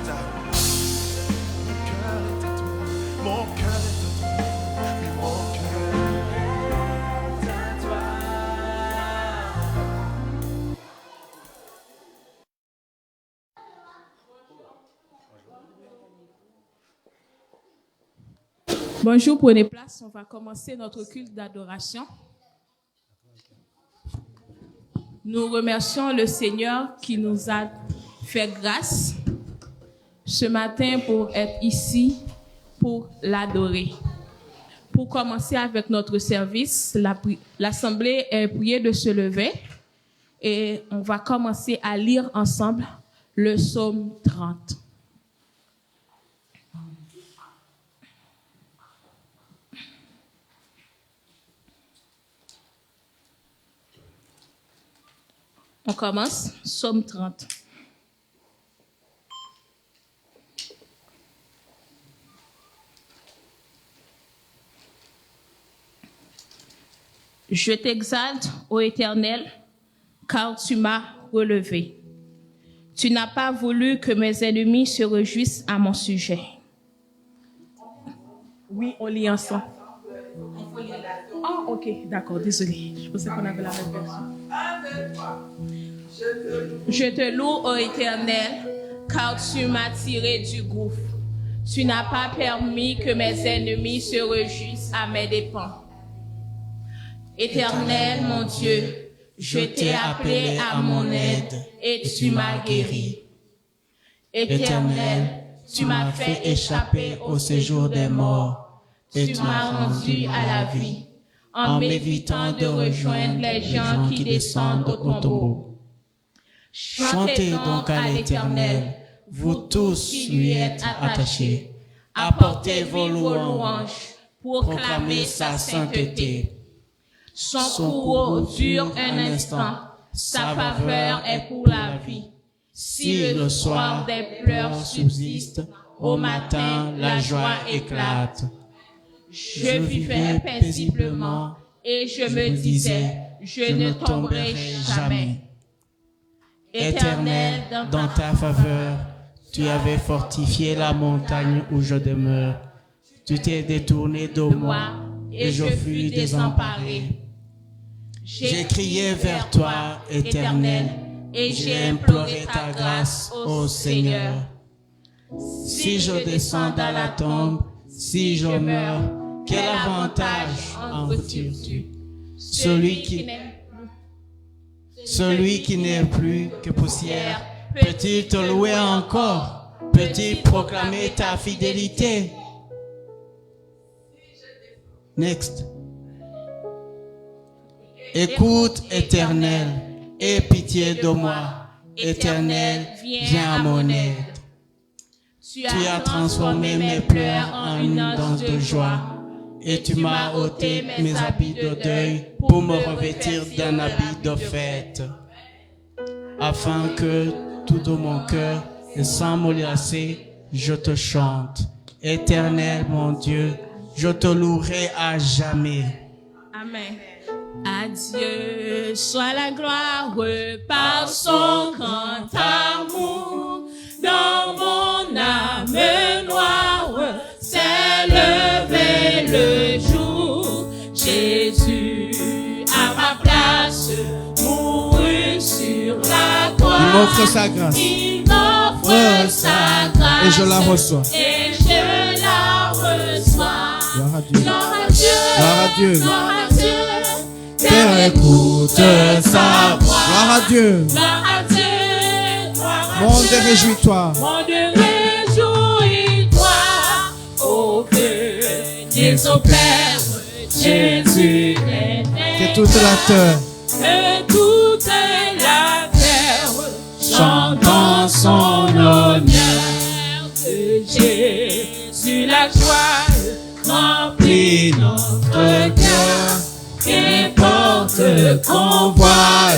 matin. Mon cœur est à toi. Mon cœur est à toi. Oui, mon cœur est à toi. Bonjour, prenez place. On va commencer notre culte d'adoration. Nous remercions le Seigneur qui nous a fait grâce ce matin pour être ici, pour l'adorer. Pour commencer avec notre service, l'Assemblée est priée de se lever et on va commencer à lire ensemble le psaume 30. On commence, psaume 30. Je t'exalte, ô Éternel, car tu m'as relevé. Tu n'as pas voulu que mes ennemis se réjouissent à mon sujet. Oui, on lit ensemble. Ah, ok, d'accord, désolé. Je pensais qu'on avait la même version. Je te loue, ô Éternel, car tu m'as tiré du gouffre. Tu n'as pas permis que mes ennemis se réjouissent à mes dépens. Éternel, mon Dieu, je t'ai appelé à mon aide et tu m'as guéri. Éternel, tu m'as fait échapper au séjour des morts et tu m'as rendu à la vie en m'évitant de rejoindre les gens qui descendent au tombeau. Chantez donc à l'Éternel, vous tous qui lui êtes attachés. Apportez vos louanges, proclamez sa sainteté. Son courroux dure un instant, sa faveur est pour la vie. Si le soir des pleurs subsiste, au matin la joie éclate. Je vivais paisiblement et je me disais, je ne tomberai jamais. Éternel, dans ta faveur, tu avais fortifié la montagne où je demeure. Tu t'es détourné de moi et je fus désemparé. J'ai crié vers toi, Éternel, et j'ai imploré ta grâce, ô Seigneur. Si je descends dans la tombe, si je meurs, quel avantage en retires-tu? Celui qui n'est plus que poussière, peut-il te louer encore? Peut-il proclamer ta fidélité? Next. Écoute, Éternel, aie pitié de moi. Éternel, viens à mon aide. Tu as transformé mes pleurs en une danse de joie et tu m'as ôté mes habits de deuil pour me revêtir d'un habit de fête, afin que tout de mon cœur et sans me lasser, je te chante. Éternel, mon Dieu, je te louerai à jamais. Amen. À Dieu soit la gloire par son grand amour. Dans mon âme noire s'est levé le jour. Jésus à ma place mourut sur la croix. Il m'offre sa grâce. Il m'offre sa grâce. Et je la reçois. Et je la reçois. Gloire à Dieu. Gloire à Dieu. Gloire à Dieu. Gloire à Dieu. Père, écoute sa voix. Gloire à Dieu. Gloire à Dieu. Gloire à Monde, Dieu. réjouis-toi. Monde, réjouis-toi. Au venez au Père, Jésus est né. Que toute la terre, Que toute la terre chante en son honneur. De Jésus la joie remplit notre cœur. Et porte qu'on voit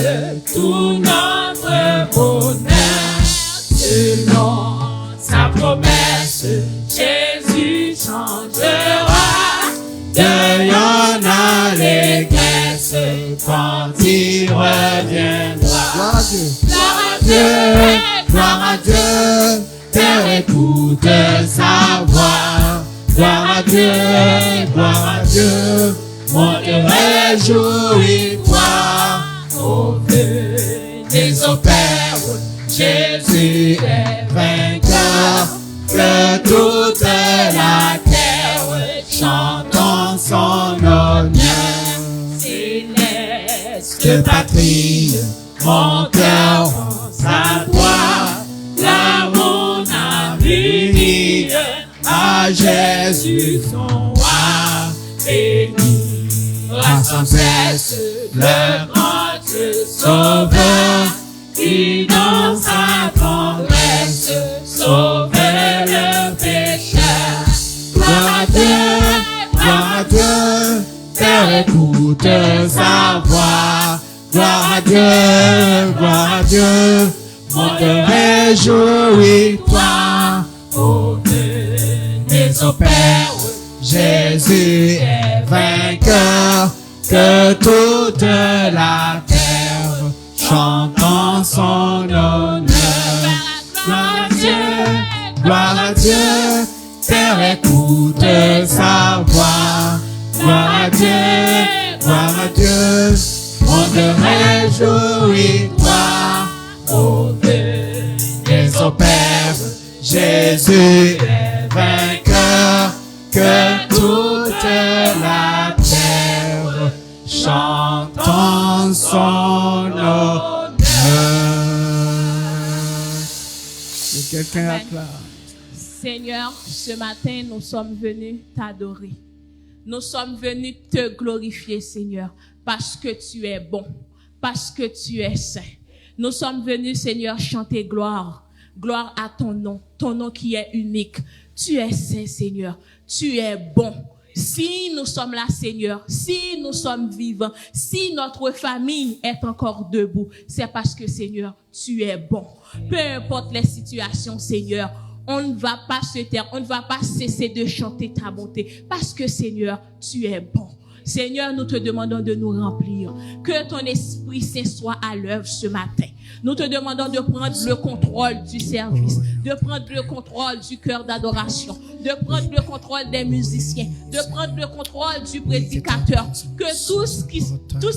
tout notre bonheur. Selon sa promesse, Jésus changera. Deuil en allégresse quand il reviendra. gloire à Dieu. Gloire à Dieu, Gloire à Dieu. terre écoute sa voix. Gloire à Dieu, mon cœur réjouis-toi. Au venez au Père, Jésus est vainqueur, que toute la terre chante en son honneur. Céleste patrie, mon cœur à toi, là mon âme unie à Jésus son roi, bénira sans cesse le grand Sauveur, qui dans sa tendresse sauvait le pécheur. Gloire à Dieu, terre écoute sa voix. Gloire à Dieu, mon cœur réjouis-toi. Oh, venez au Père, Jésus est vainqueur, que toute la terre chante en son honneur. Gloire à Dieu, terre écoute sa voix. Gloire à Dieu, mon cœur réjouis-toi. Oh, venez au Père, Jésus est vainqueur, que toute la terre chante en son honneur. Si quelqu'un acclame. Seigneur, ce matin, nous sommes venus t'adorer. Nous sommes venus te glorifier, Seigneur, parce que tu es bon, parce que tu es saint. Nous sommes venus, Seigneur, chanter gloire. Gloire à ton nom qui est unique. Tu es saint, Seigneur. Tu es bon. Si nous sommes là, Seigneur, si nous sommes vivants, si notre famille est encore debout, c'est parce que, Seigneur, tu es bon. Peu importe les situations, Seigneur, on ne va pas se taire, on ne va pas cesser de chanter ta bonté, parce que, Seigneur, tu es bon. Seigneur, nous te demandons de nous remplir, que ton Esprit Saint soit à l'œuvre ce matin. Nous te demandons de prendre le contrôle du service, de prendre le contrôle du cœur d'adoration, de prendre le contrôle des musiciens, de prendre le contrôle du prédicateur, que tout ce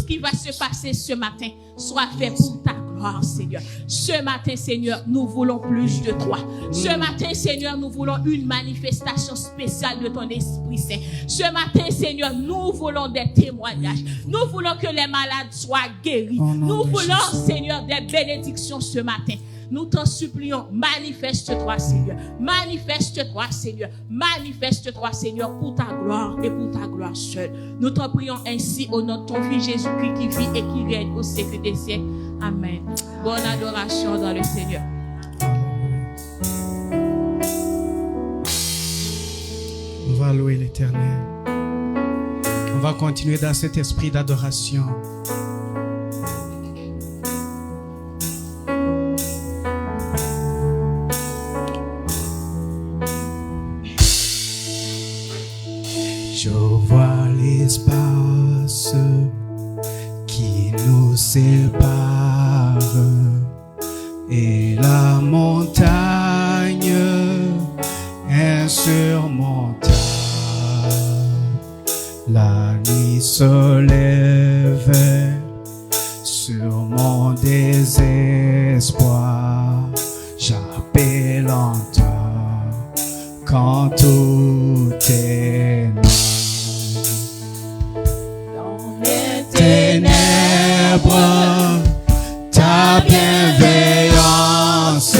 qui va se passer ce matin soit fait pour ta gloire, Seigneur. Ce matin, Seigneur, nous voulons plus de toi. Ce matin, Seigneur, nous voulons une manifestation spéciale de ton Esprit Saint. Ce matin, Seigneur, nous voulons des témoignages. Nous voulons que les malades soient guéris. Nous voulons, Seigneur, des bénédictions ce matin. Nous t'en supplions, manifeste-toi, Seigneur. Manifeste-toi, Seigneur. Manifeste-toi, Seigneur, pour ta gloire et pour ta gloire seule. Nous t'en prions ainsi au nom de ton Fils Jésus-Christ qui vit et qui règne au siècle des siècles. Amen. Bonne adoration dans le Seigneur. On va louer l'Éternel. On va continuer dans cet esprit d'adoration. Je vois l'espace qui nous sépare et la montagne insurmontable. La nuit se lève sur mon désespoir. J'appelle en toi quand tout est noir. Dans les ténèbres, ta bienveillance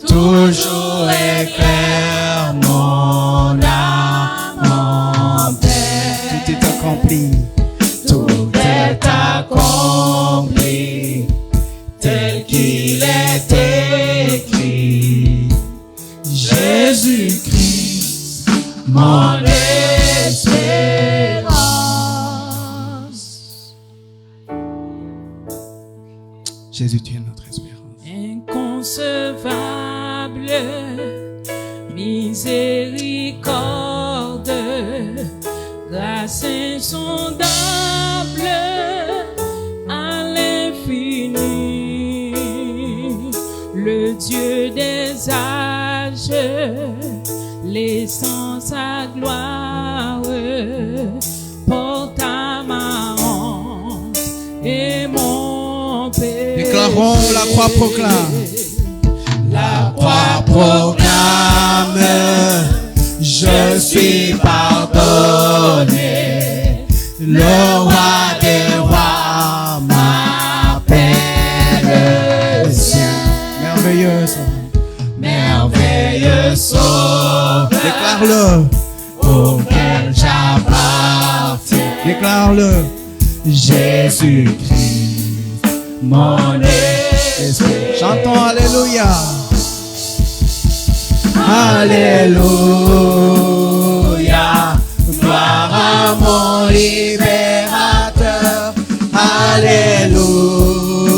toujours éclaire mon âme en paix. Tout est accompli, tout est accompli, tel qu'il est écrit. Jésus-Christ, mon espérance. Jésus, tu es notre espérance. Inconcevable, miséricorde, grâce insondable à l'infini. le Dieu des âges, laissant sa gloire, porta ma honte et mon péché. Déclarons, la croix proclame. La croix proclame, je suis pardonné. Le roi des rois m'appelle sien. Merveilleuse. Merveilleux sauveur, Déclare-le. auquel j'appartiens. Déclare-le. Jésus-Christ, mon esprit. Chantons Alléluia. Alléluia, gloire à mon libérateur.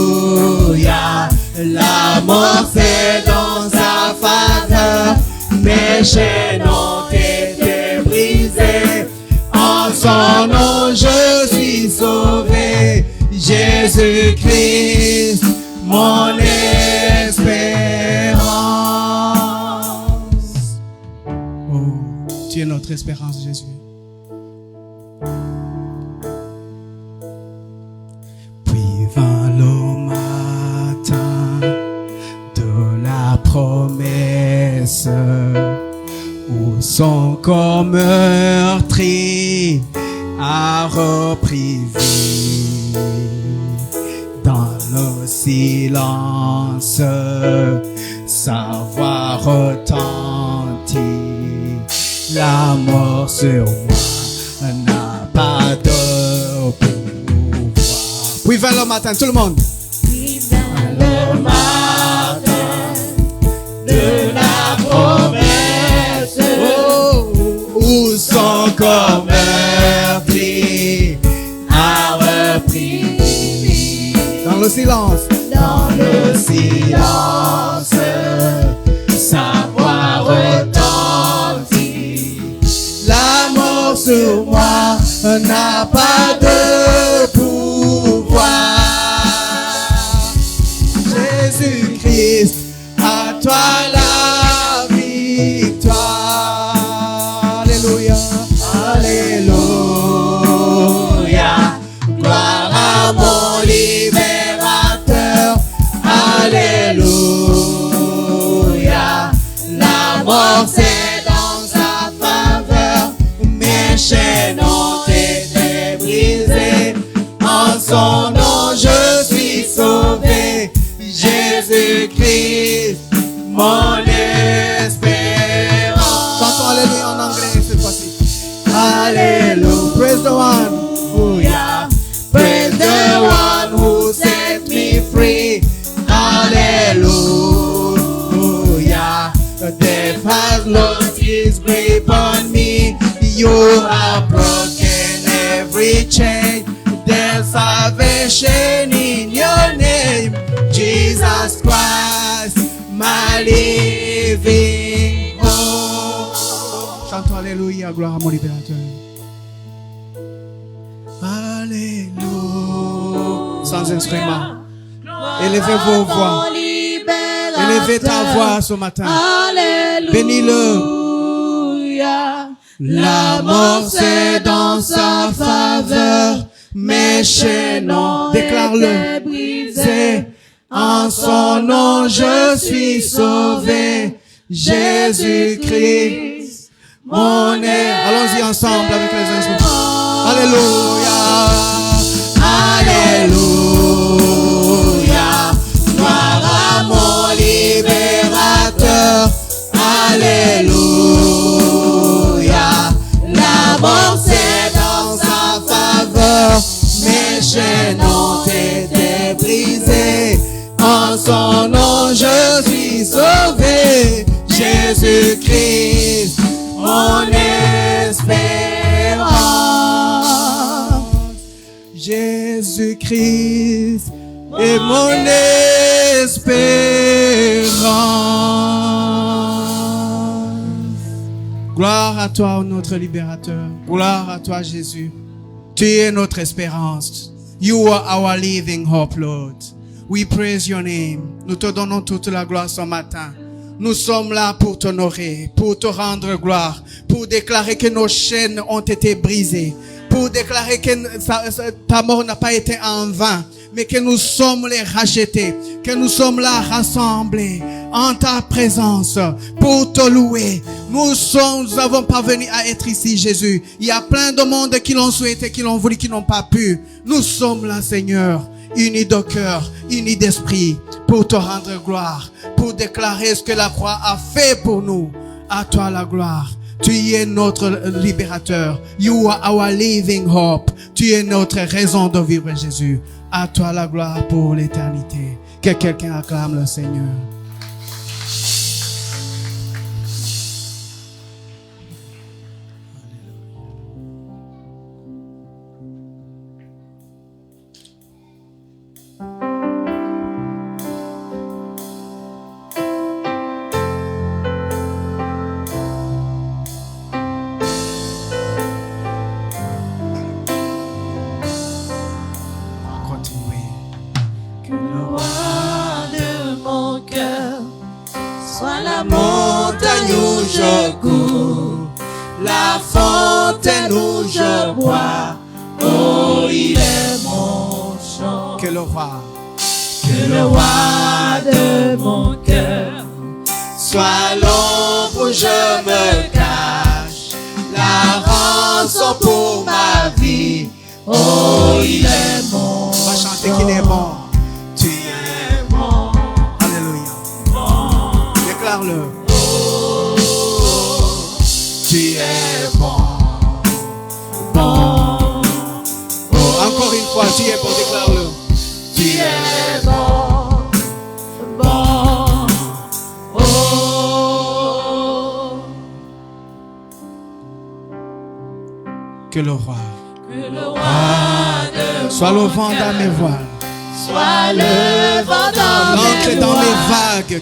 Alléluia, la mort c'est dans sa faveur. Mes chaînes ont été brisées. En son nom je suis sauvé. Jésus-Christ, mon espérance. Oh, tu es notre espérance, Jésus. Puis vint le matin de la promesse, où son corps meurtri a repris vie. Dans le silence, sa voix retentit. La mort sur moi n'a pas de pouvoir. Puis vers le matin, tout le monde. Le matin de la promesse, où son corps meurtri a repris vie. Dans le silence. Dans le silence, sa voix retentit. La mort sur moi n'a pas de pouvoir. Jésus-Christ, à toi la victoire. Alléluia. Alléluia, gloire à mon libérateur. Alléluia, la mort c'est dans sa faveur. Mes chaînes ont été brisées. En son nom je suis sauvé. Jésus-Christ, mon espérance. Chantons Alléluia en anglais cette fois-ci. Hallelujah. Praise the one. Hallelujah. Praise the one who set me free. Hallelujah. Death has lost his grip on me. You have broken every chain. There's salvation in your name. Jesus Christ, my living hope. Chantons Alléluia, gloire à mon libérateur. Alléluia. Sans instrument. Élevez vos voix. Élevez ta voix ce matin. Bénis-le. La mort c'est dans sa faveur. Mes chaînes ont Déclare-le. été brisées. En son nom je suis sauvé. Jésus-Christ, mon est. Allons-y ensemble avec les instruments. Alléluia. Alléluia, gloire à mon libérateur. Alléluia, la mort c'est dans sa faveur. Mes chaînes ont été brisées. En son nom je suis sauvé. Jésus-Christ, mon espérance. Jésus-Christ est mon espérance. Gloire à toi, notre libérateur. Gloire à toi, Jésus. Tu es notre espérance. You are our living hope, Lord. We praise your name. Nous te donnons toute la gloire ce matin. Nous sommes là pour t'honorer, pour te rendre gloire, pour déclarer que nos chaînes ont été brisées, pour déclarer que ta mort n'a pas été en vain, mais que nous sommes les rachetés, que nous sommes là rassemblés en ta présence pour te louer. Nous avons pas venu à être ici, Jésus. Il y a plein de monde qui l'ont souhaité, qui l'ont voulu, qui n'ont pas pu. Nous sommes là, Seigneur, unis de cœur, unis d'esprit, pour te rendre gloire, pour déclarer ce que la croix a fait pour nous. À toi la gloire. Tu es notre libérateur. You are our living hope. Tu es notre raison de vivre, Jésus. À toi la gloire pour l'éternité. Que quelqu'un acclame le Seigneur. Montagne où je cours, la fontaine où je bois, oh, il est mon chant. Que le roi de mon cœur soit l'ombre où je me cache, la rançon pour ma vie, oh, il est mon on va chanter qu'il est bon. Tu es bon. Alléluia. Déclare-le. Tu es bon, bon. Oh, encore une fois, tu es bon, déclare-le. Tu es bon, bon. Oh. Que le roi De soit le vent dans mes voiles, soit le vent dans l'encre mes dans mes voiles, vagues.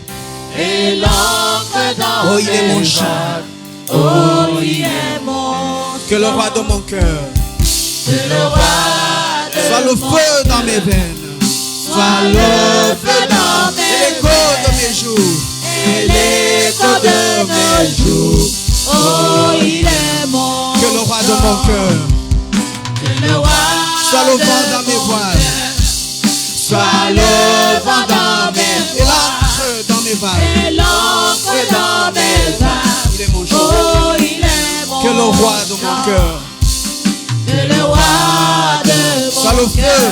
et l'encre dans Oh, il est mon mes chant. vagues. Oh, il est mon Que le roi de mon cœur que le roi de soit le mon feu dans mes veines, soit le feu dans et mes l'écho de mes jours. et l'écho de mes jours. Oh, il est mon Que le roi de mon cœur que le roi soit le de vent dans mes mon voiles, soit le vent dans mes et l'encre dans mes vagues. et l'encre dans mes vagues. Il est mon chant. Oh, il est mon Que le roi de mon cœur que le roi de soit mon le feu cœur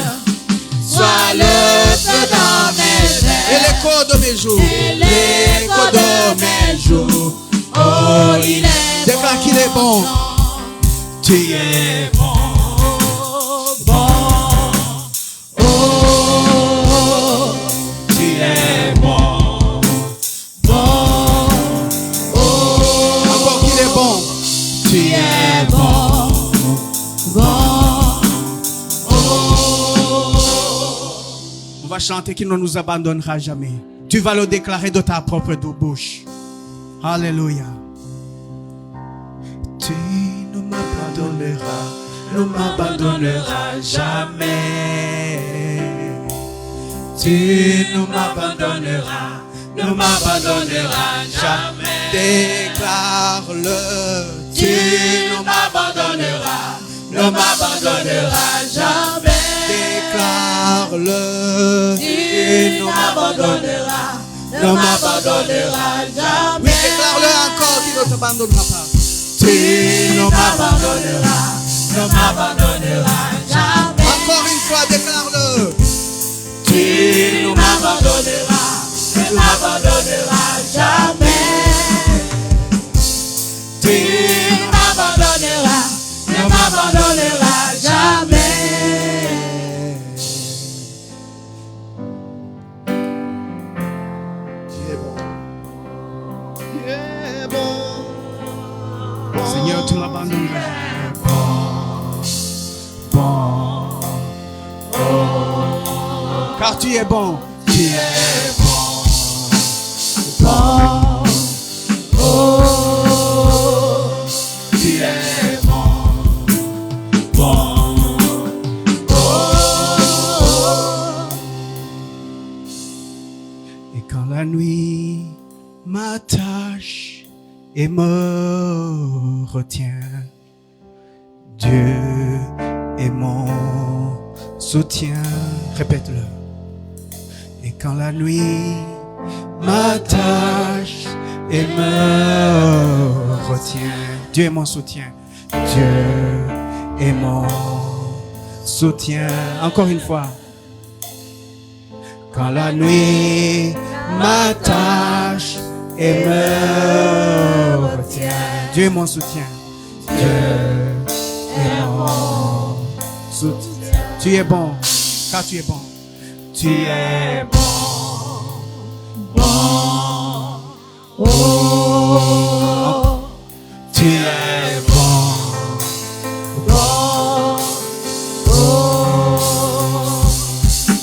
soit le feu dans mes et veines l'écho de mes jours. et l'écho de mes jours. Oh, il est Déclare qu'il est bon. tu es bon, bon. Oh, tu es bon, bon. Oh, Encore qu'il est bon. tu es bon, bon. Oh, On va chanter qu'il ne nous abandonnera jamais. Tu vas le déclarer de ta propre bouche. Alléluia. Tu ne m'abandonneras jamais. Tu ne m'abandonneras jamais. Déclare-le. tu ne m'abandonneras jamais. Déclare-le. Tu ne m'abandonneras jamais. Oui, déclare-le encore qu'il ne t'abandonnera pas. Tu ne m'abandonneras jamais. Encore une fois, déclare-le. Tu ne m'abandonneras jamais. Tu ne m'abandonneras jamais. Seigneur, tu m'abandonneras. Car tu es bon. Tu es bon, bon. Oh, tu es bon, bon. Oh, Et quand la nuit m'attache et me retient, Dieu est mon soutien. Répète-le. Et quand la nuit m'attache et me retient, Dieu est mon soutien. Dieu est mon soutien. Encore une fois. Quand la nuit m'attache et me retient, Dieu est mon soutien. Dieu est mon soutien. Tu es bon, car tu es bon. Tu es bon. Oh, tu es bon.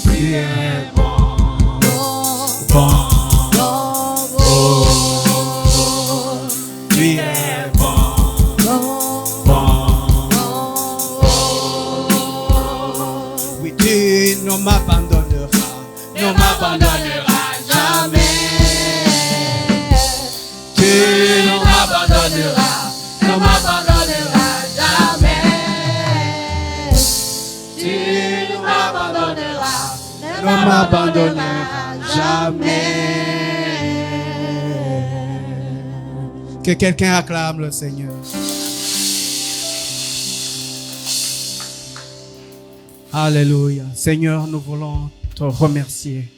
Tu es bon. Tu es bon. Oui, tu ne m'abandonneras, ne m'abandonneras jamais. Tu ne m'abandonneras, ne m'abandonneras jamais. Tu ne m'abandonneras, ne m'abandonneras jamais. Que quelqu'un acclame le Seigneur. Alléluia. Seigneur, nous voulons te remercier.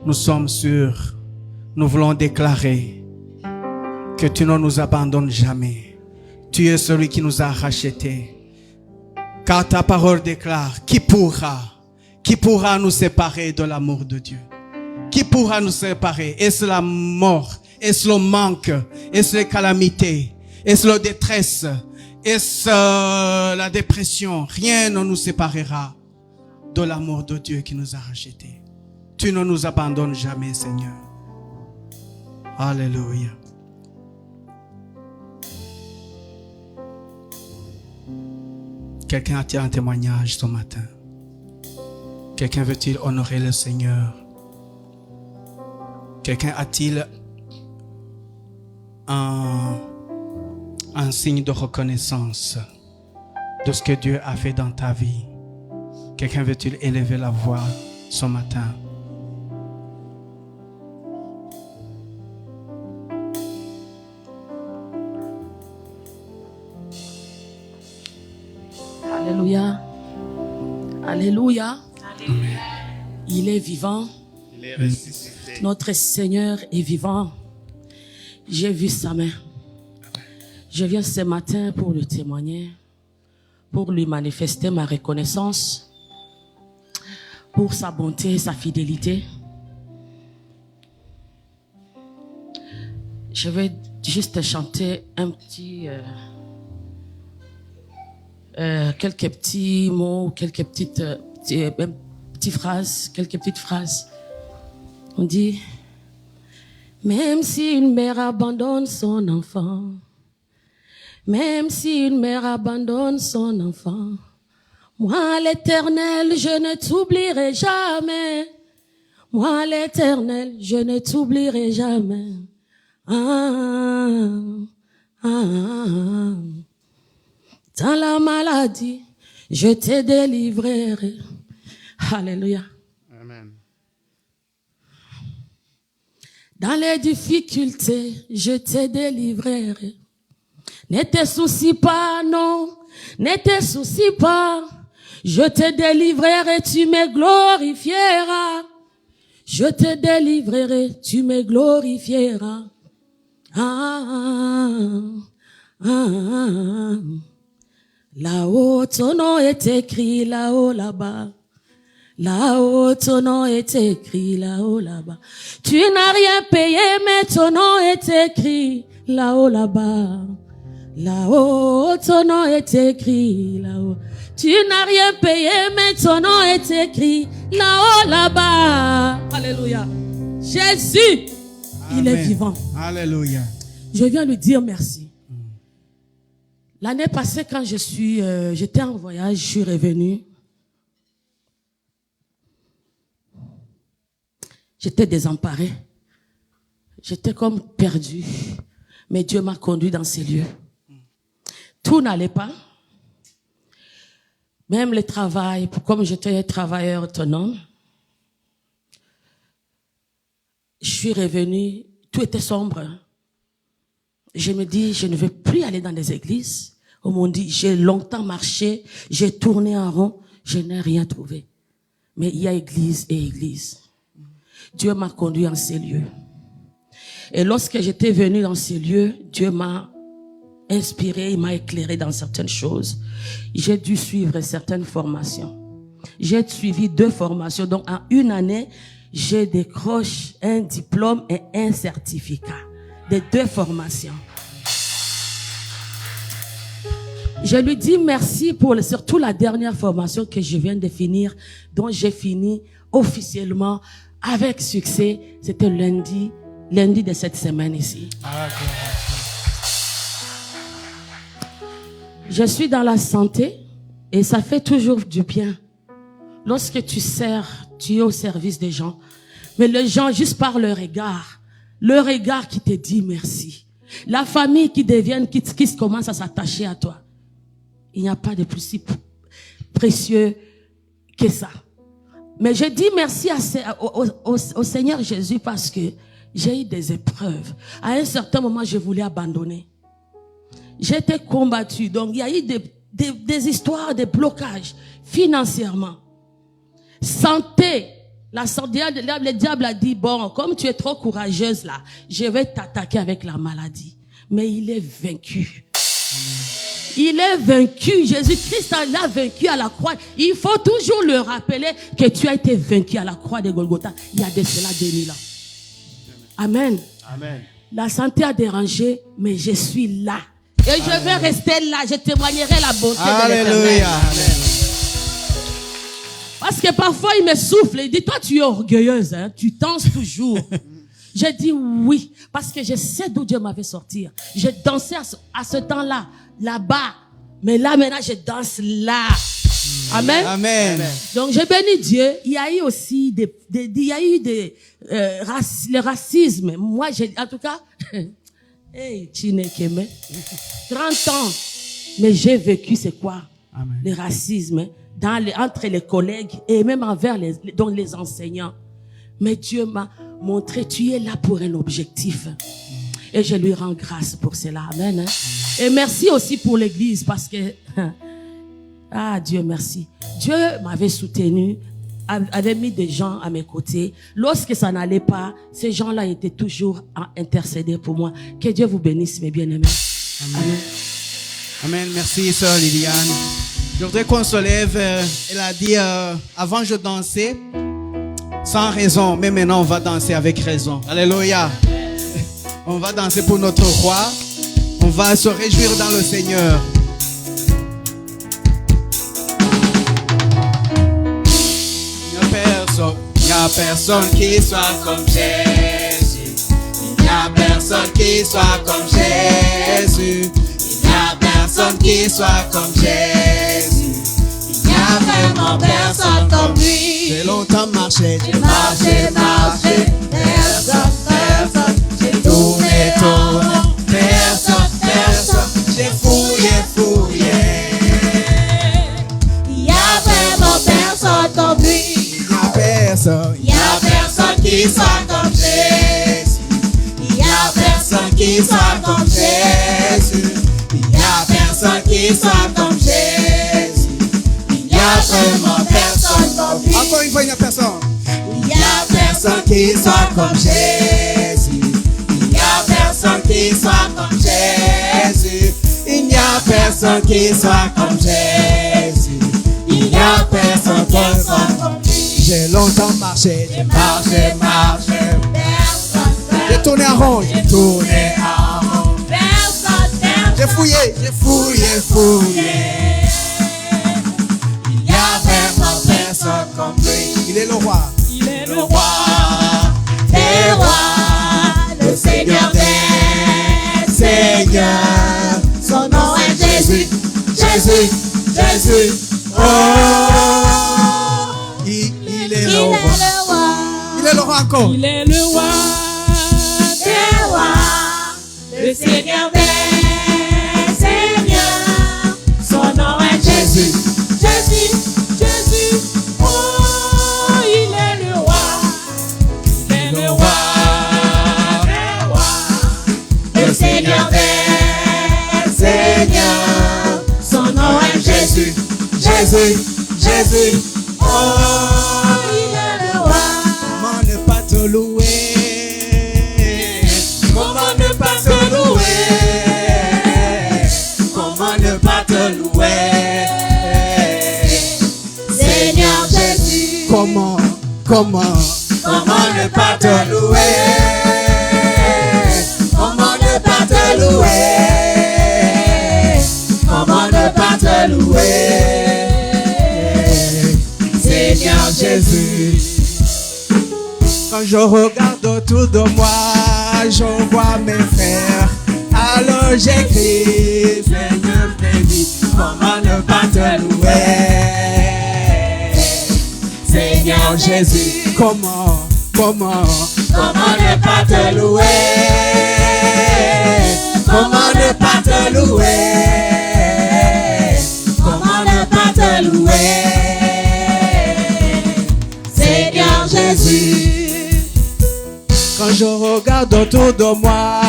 Nous sommes sûrs, nous voulons déclarer que tu ne nous abandonnes jamais. Tu es celui qui nous a rachetés. Car ta parole déclare, qui pourra nous séparer de l'amour de Dieu? Qui pourra nous séparer? Est-ce la mort? Est-ce le manque? Est-ce les calamités? Est-ce la détresse? Est-ce la dépression? Rien ne nous séparera de l'amour de Dieu qui nous a rachetés. Tu ne nous abandonnes jamais, Seigneur. Alléluia. Quelqu'un a-t-il un témoignage ce matin? Quelqu'un veut-il honorer le Seigneur? Quelqu'un a-t-il un signe de reconnaissance de ce que Dieu a fait dans ta vie? Quelqu'un veut-il élever la voix ce matin? Alléluia. Alléluia. Amen. Il est vivant. Il est ressuscité. Notre Seigneur est vivant. J'ai vu sa main. Je viens ce matin pour lui témoigner, pour lui manifester ma reconnaissance, pour sa bonté et sa fidélité. Je vais juste chanter quelques petits mots, quelques petites phrases. On dit, même si une mère abandonne son enfant, même si une mère abandonne son enfant, moi l'Éternel, je ne t'oublierai jamais. Moi l'Éternel, je ne t'oublierai jamais. Dans la maladie, je te délivrerai. Alléluia. Amen. Dans les difficultés, je te délivrerai. Ne te soucie pas, non, ne te soucie pas. Je te délivrerai, tu me glorifieras. Je te délivrerai, tu me glorifieras. Là-haut, ton nom est écrit, là-haut, là-bas. Là-haut, ton nom est écrit, là-haut, là-bas. Tu n'as rien payé, mais ton nom est écrit, là-haut, là-bas. Là-haut, ton nom est écrit, là-haut. Tu n'as rien payé, mais ton nom est écrit, là-haut, là-bas. Alléluia. Jésus, il est vivant. Alléluia. Je viens lui dire merci. L'année passée, quand j'étais en voyage, je suis revenue. J'étais désemparée. J'étais comme perdue. Mais Dieu m'a conduit dans ces lieux. Tout n'allait pas. Même le travail, comme j'étais un travailleur autonome, je suis revenue, tout était sombre. Je me dis, je ne veux plus aller dans les églises. On m'a dit, j'ai longtemps marché, j'ai tourné en rond, je n'ai rien trouvé. Mais il y a église et église. Dieu m'a conduit en ces lieux. Et lorsque j'étais venu dans ces lieux, Dieu m'a inspiré, il m'a éclairé dans certaines choses. J'ai dû suivre certaines formations. J'ai suivi 2 formations. Donc, en une année, je décroche un diplôme et un certificat des 2 formations. Je lui dis merci pour surtout la dernière formation que je viens de finir, dont j'ai fini officiellement avec succès. C'était lundi de cette semaine ici. Je suis dans la santé et ça fait toujours du bien. Lorsque tu sers, tu es au service des gens. Mais les gens, juste par le regard qui te dit merci. La famille qui commence à s'attacher à toi. Il n'y a pas de plus si précieux que ça. Mais je dis merci au Seigneur Jésus parce que j'ai eu des épreuves. À un certain moment, je voulais abandonner. J'étais combattue. Donc, il y a eu des histoires de blocage financièrement. Santé. Le diable a dit, bon, comme tu es trop courageuse là, je vais t'attaquer avec la maladie. Mais il est vaincu. Il est vaincu. Jésus-Christ l'a vaincu à la croix. Il faut toujours le rappeler que tu as été vaincu à la croix de Golgotha. Il y a de cela 2000 ans. Amen. Amen. La santé a dérangé, mais je suis là. Et je vais rester là. Je témoignerai la bonté de l'Éternel. Alléluia. Parce que parfois, il me souffle. Il dit, toi, tu es orgueilleuse. Hein? Tu danses toujours. J'ai dit oui. Parce que je sais d'où Dieu m'avait sorti. Je dansais à ce temps-là. Là-bas. Mais là, maintenant, je danse là. Amen. Amen. Donc, j'ai béni Dieu. Il y a eu aussi le racisme. Moi, en tout cas, hey, Chinekeme, 30 ans. Mais j'ai vécu, c'est quoi? Amen. Le racisme entre les collègues et même envers les enseignants. Mais Dieu m'a montré, tu es là pour un objectif. Et je lui rends grâce pour cela. Amen. Et merci aussi pour l'église parce que, Dieu merci. Dieu m'avait soutenu, avait mis des gens à mes côtés. Lorsque ça n'allait pas, ces gens-là étaient toujours à intercéder pour moi. Que Dieu vous bénisse, mes bien-aimés. Amen. Amen. Merci, sœur Liliane. Je voudrais qu'on se lève. Elle a dit, avant je dansais sans raison, mais maintenant on va danser avec raison. Alléluia. On va danser pour notre roi. On va se réjouir dans le Seigneur. Il n'y a personne qui soit comme Jésus. Il n'y a personne qui soit comme Jésus. Il n'y a personne qui soit comme Jésus. Il n'y a vraiment personne comme lui. J'ai longtemps marché, j'ai marché, personne. J'ai tourné, personne. J'ai fouillé. Il y a vraiment personne comme lui. Il n'y a personne qui soit comme Jésus. Il n'y a personne qui soit comme Jésus. Il n'y a personne qui soit comme Jésus. Il n'y a vraiment personne comme lui. Encore une fois, il n'y a personne. Il n'y a personne qui soit comme Jésus. Il n'y a personne qui soit comme Jésus. Il n'y a personne qui soit comme Jésus. Il n'y a personne qui soit comme lui. J'ai longtemps marché, j'ai marché. Personne. J'ai tourné en rond, Personne. J'ai fouillé. Il y a vraiment personne comme lui. Il est le roi. Il est le roi des rois, le Seigneur des seigneurs. Son nom est Jésus. Il est le roi. Il est le roi. Il est le roi encore. des rois, le Seigneur des seigneurs. Son nom est Jésus, Jésus, Jésus. Oh, il est le roi, il est le roi des rois, le Seigneur des seigneurs. Son nom est Jésus, Jésus, Jésus. Oh, il est le roi. Comment ne pas te louer? Comment ne pas te louer? Comment ne pas te louer? Seigneur Jésus. Comment ne pas te louer? Comment ne pas te louer? Comment ne pas te louer? Seigneur Jésus. Quand je regarde autour de moi, je vois mes frères. Alors j'écris, Seigneur, béni. Comment ne pas te louer? Seigneur Jésus. Comment ne pas te louer? Comment ne pas te louer? Comment ne pas te louer? Seigneur Jésus. Quand je regarde autour de moi,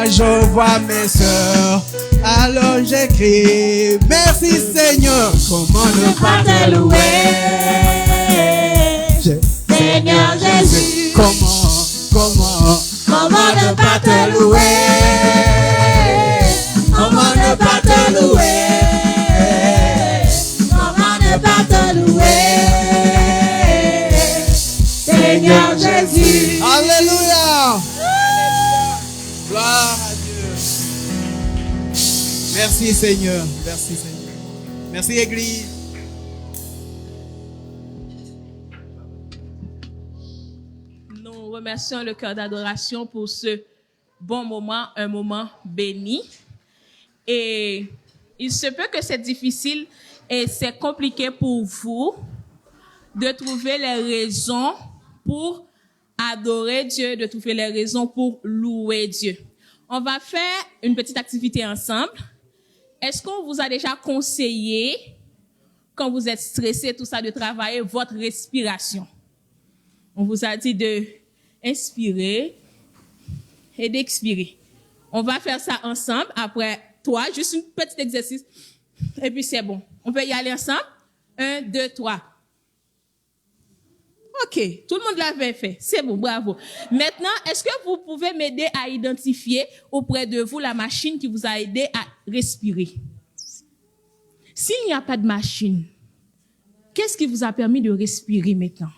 je vois mes sœurs. Alors j'écris, merci Seigneur. Comment ne Pas te louer? Seigneur Jésus. Comment ne pas te louer? Comment ne pas te louer? Comment ne pas te louer? Seigneur Jésus. Alléluia. Gloire à Dieu. Merci Seigneur. Merci Seigneur. Merci Église. Nous remercions le cœur d'adoration pour ce bon moment, un moment béni. Et il se peut que c'est difficile et c'est compliqué pour vous de trouver les raisons pour adorer Dieu, de trouver les raisons pour louer Dieu. On va faire une petite activité ensemble. Est-ce qu'on vous a déjà conseillé, quand vous êtes stressé, tout ça, de travailler votre respiration? On vous a dit de inspirer et d'expirer. On va faire ça ensemble. Après, toi, juste un petit exercice. Et puis, c'est bon. On peut y aller ensemble. 1, 2, 3. OK. Tout le monde l'avait fait. C'est bon. Bravo. Maintenant, est-ce que vous pouvez m'aider à identifier auprès de vous la machine qui vous a aidé à respirer? S'il n'y a pas de machine, qu'est-ce qui vous a permis de respirer maintenant?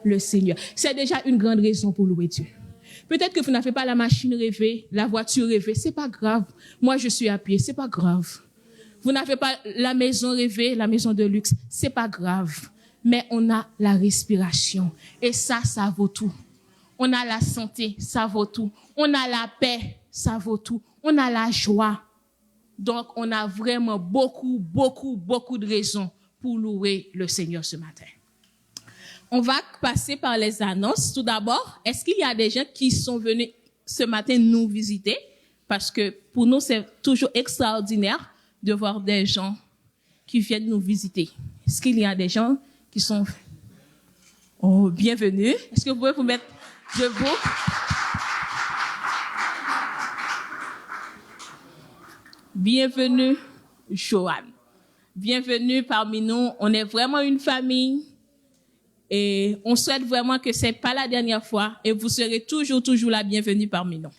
Le Seigneur. C'est déjà une grande raison pour louer Dieu. Peut-être que vous n'avez pas la machine rêvée, la voiture rêvée, c'est pas grave. Moi, je suis à pied, c'est pas grave. Vous n'avez pas la maison rêvée, la maison de luxe, c'est pas grave. Mais on a la respiration. Et ça vaut tout. On a la santé, ça vaut tout. On a la paix, ça vaut tout. On a la joie. Donc, on a vraiment beaucoup de raisons pour louer le Seigneur ce matin. On va passer par les annonces. Tout d'abord, est-ce qu'il y a des gens qui sont venus ce matin nous visiter? Parce que pour nous, c'est toujours extraordinaire de voir des gens qui viennent nous visiter. Est-ce qu'il y a des gens qui sont... Oh, bienvenue. Est-ce que vous pouvez vous mettre debout? Bienvenue, Joanne. Bienvenue parmi nous. On est vraiment une famille. Et on souhaite vraiment que ce n'est pas la dernière fois et vous serez toujours la bienvenue parmi nous.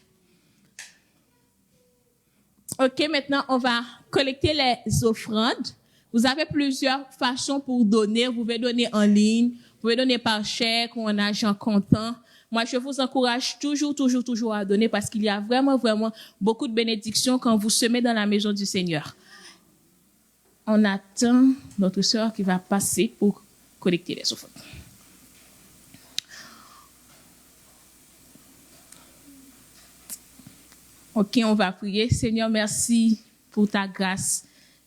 OK, maintenant, on va collecter les offrandes. Vous avez plusieurs façons pour donner. Vous pouvez donner en ligne, vous pouvez donner par chèque ou en argent comptant. Moi, je vous encourage toujours à donner parce qu'il y a vraiment beaucoup de bénédictions quand vous semez dans la maison du Seigneur. On attend notre sœur qui va passer pour collecter les offrandes. OK, on va prier. Seigneur, merci pour ta grâce.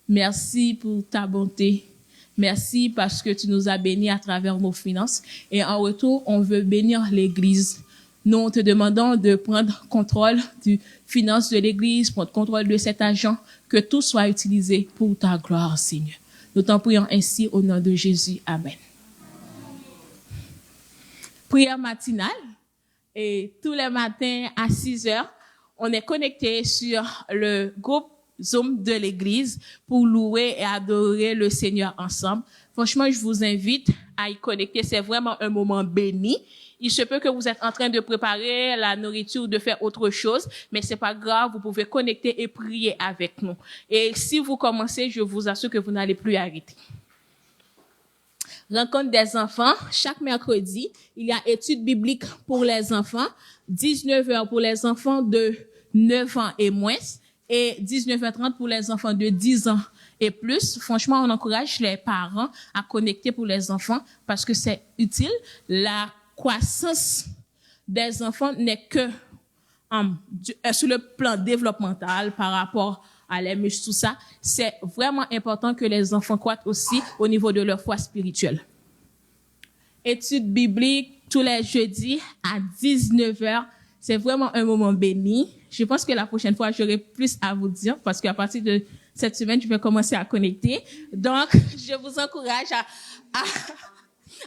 Merci pour ta bonté. Merci parce que tu nous as bénis à travers nos finances. Et en retour, on veut bénir l'Église. Nous, on te demandons de prendre contrôle du finance de l'Église, prendre contrôle de cet argent, que tout soit utilisé pour ta gloire, Seigneur. Nous t'en prions ainsi au nom de Jésus. Amen. Prière matinale. Et tous les matins à 6 heures, on est connecté sur le groupe Zoom de l'Église pour louer et adorer le Seigneur ensemble. Franchement, je vous invite à y connecter. C'est vraiment un moment béni. Il se peut que vous êtes en train de préparer la nourriture ou de faire autre chose, mais c'est pas grave, vous pouvez connecter et prier avec nous. Et si vous commencez, je vous assure que vous n'allez plus arrêter. Rencontre des enfants. Chaque mercredi, il y a études bibliques pour les enfants. 19 heures pour les enfants de 9 ans et moins. Et 19h30 pour les enfants de 10 ans et plus. Franchement, on encourage les parents à connecter pour les enfants parce que c'est utile. La croissance des enfants n'est que sur le plan développemental par rapport à les muscles, tout ça. C'est vraiment important que les enfants croissent aussi au niveau de leur foi spirituelle. Études bibliques tous les jeudis à 19h. C'est vraiment un moment béni. Je pense que la prochaine fois, j'aurai plus à vous dire parce qu'à partir de cette semaine, je vais commencer à connecter. Donc, je vous encourage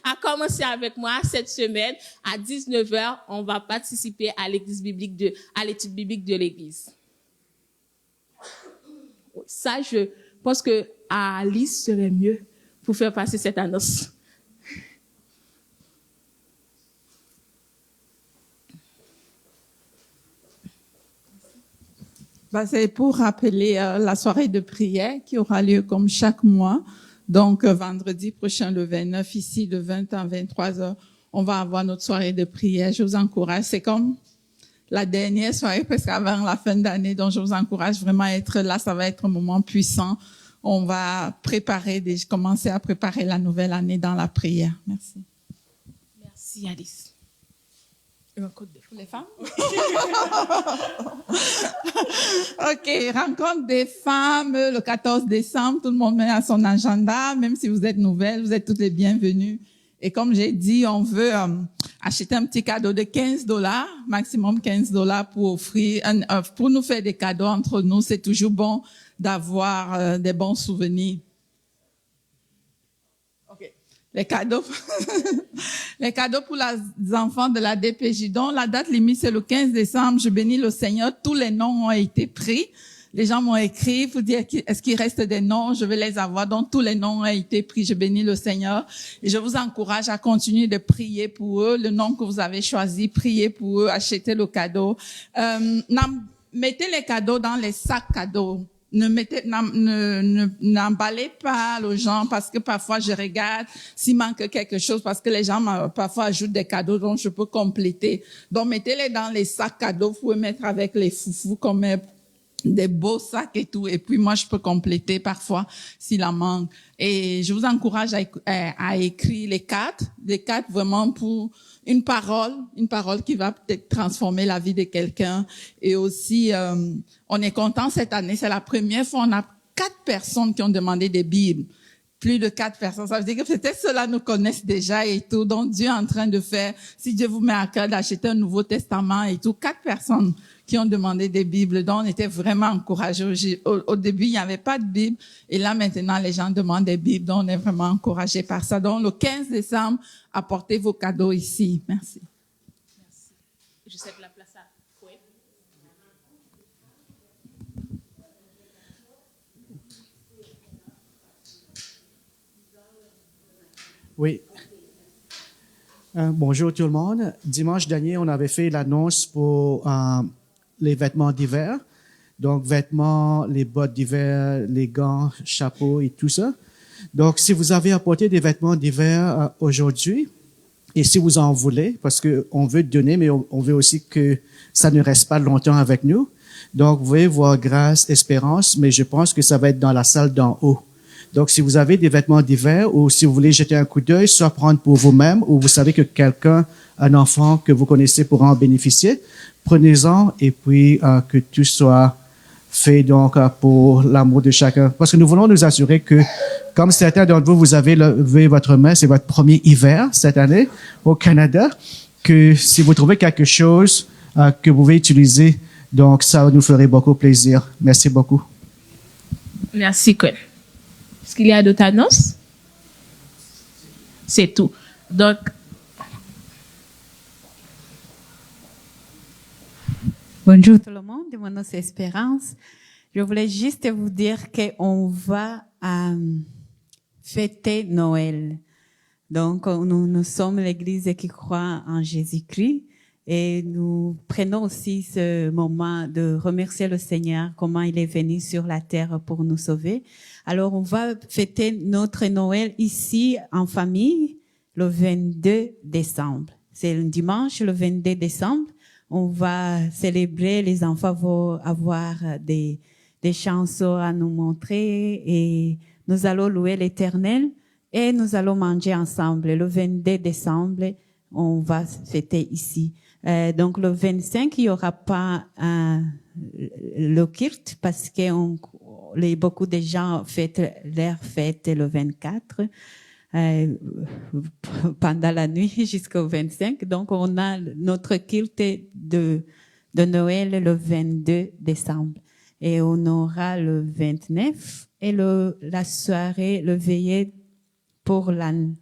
à commencer avec moi cette semaine. À 19h, on va participer à l'étude biblique de l'Église. Ça, je pense que Alice serait mieux pour faire passer cette annonce. C'est pour rappeler la soirée de prière qui aura lieu comme chaque mois. Donc, vendredi prochain, le 29, ici, de 20 à 23 heures, on va avoir notre soirée de prière. Je vous encourage. C'est comme la dernière soirée, parce qu'avant la fin d'année, donc je vous encourage vraiment à être là. Ça va être un moment puissant. On va commencer à préparer la nouvelle année dans la prière. Merci. Merci, Alice. Pour les femmes? OK, rencontre des femmes le 14 décembre. Tout le monde met à son agenda. Même si vous êtes nouvelles, vous êtes toutes les bienvenues. Et comme j'ai dit, on veut acheter un petit cadeau de $15, maximum $15 pour offrir, pour nous faire des cadeaux entre nous. C'est toujours bon d'avoir des bons souvenirs. Les cadeaux, les cadeaux pour les enfants de la DPJ. Donc, la date limite, c'est le 15 décembre. Je bénis le Seigneur. Tous les noms ont été pris. Les gens m'ont écrit pour dire est-ce qu'il reste des noms. Je vais les avoir. Donc, tous les noms ont été pris. Je bénis le Seigneur. Et je vous encourage à continuer de prier pour eux. Le nom que vous avez choisi, priez pour eux, achetez le cadeau. Mettez les cadeaux dans les sacs cadeaux. N'emballez pas les gens parce que parfois je regarde s'il manque quelque chose parce que les gens parfois ajoutent des cadeaux dont je peux compléter. Donc mettez-les dans les sacs cadeaux, vous pouvez mettre avec les foufous comme des beaux sacs et tout. Et puis moi je peux compléter parfois s'il en manque. Et je vous encourage à écrire les cartes vraiment pour une parole qui va peut-être transformer la vie de quelqu'un. Et aussi, on est content cette année, c'est la première fois, on a 4 personnes qui ont demandé des Bibles. Plus de 4 personnes. Ça veut dire que peut-être ceux-là nous connaissent déjà et tout. Donc Dieu est en train de faire, si Dieu vous met à cœur d'acheter un Nouveau Testament et tout, 4 personnes qui ont demandé des Bibles. Donc on était vraiment encouragés. Au début, il n'y avait pas de Bible. Et là, maintenant, les gens demandent des Bibles. Donc on est vraiment encouragés par ça. Donc le 15 décembre, apportez vos cadeaux ici. Merci. Merci. Je cède la place à Fouet. Oui. Bonjour tout le monde. Dimanche dernier, on avait fait l'annonce pour les vêtements d'hiver. Donc, vêtements, les bottes d'hiver, les gants, chapeaux et tout ça. Donc, si vous avez apporté des vêtements d'hiver aujourd'hui, et si vous en voulez, parce que on veut donner, mais on veut aussi que ça ne reste pas longtemps avec nous. Donc, vous pouvez voir Grâce, Espérance, mais je pense que ça va être dans la salle d'en haut. Donc, si vous avez des vêtements d'hiver ou si vous voulez jeter un coup d'œil, soit prendre pour vous-même ou vous savez que quelqu'un, un enfant que vous connaissez pourra en bénéficier, prenez-en et puis que tout soit fait donc pour l'amour de chacun. Parce que nous voulons nous assurer que, comme certains d'entre vous, vous avez levé votre main, c'est votre premier hiver cette année au Canada. que si vous trouvez quelque chose que vous pouvez utiliser, donc ça nous ferait beaucoup plaisir. Merci beaucoup. Merci, Gwen. Est-ce qu'il y a d'autres annonces? C'est tout. Donc, bonjour tout le monde, mon nom c'est Espérance. Je voulais juste vous dire qu'on va fêter Noël. Donc, nous sommes l'église qui croit en Jésus-Christ et nous prenons aussi ce moment de remercier le Seigneur, comment il est venu sur la terre pour nous sauver. Alors, on va fêter notre Noël ici en famille le 22 décembre. C'est le dimanche, le 22 décembre. On va célébrer, les enfants vont avoir des chansons à nous montrer et nous allons louer l'Éternel et nous allons manger ensemble. Le 22 décembre, on va fêter ici. Donc le 25, il y aura pas le culte parce que beaucoup de gens fêtent leur fête le 24. Pendant la nuit jusqu'au 25. Donc, on a notre culte de Noël le 22 décembre. Et on aura le 29 et la soirée, le veillée pour l'an,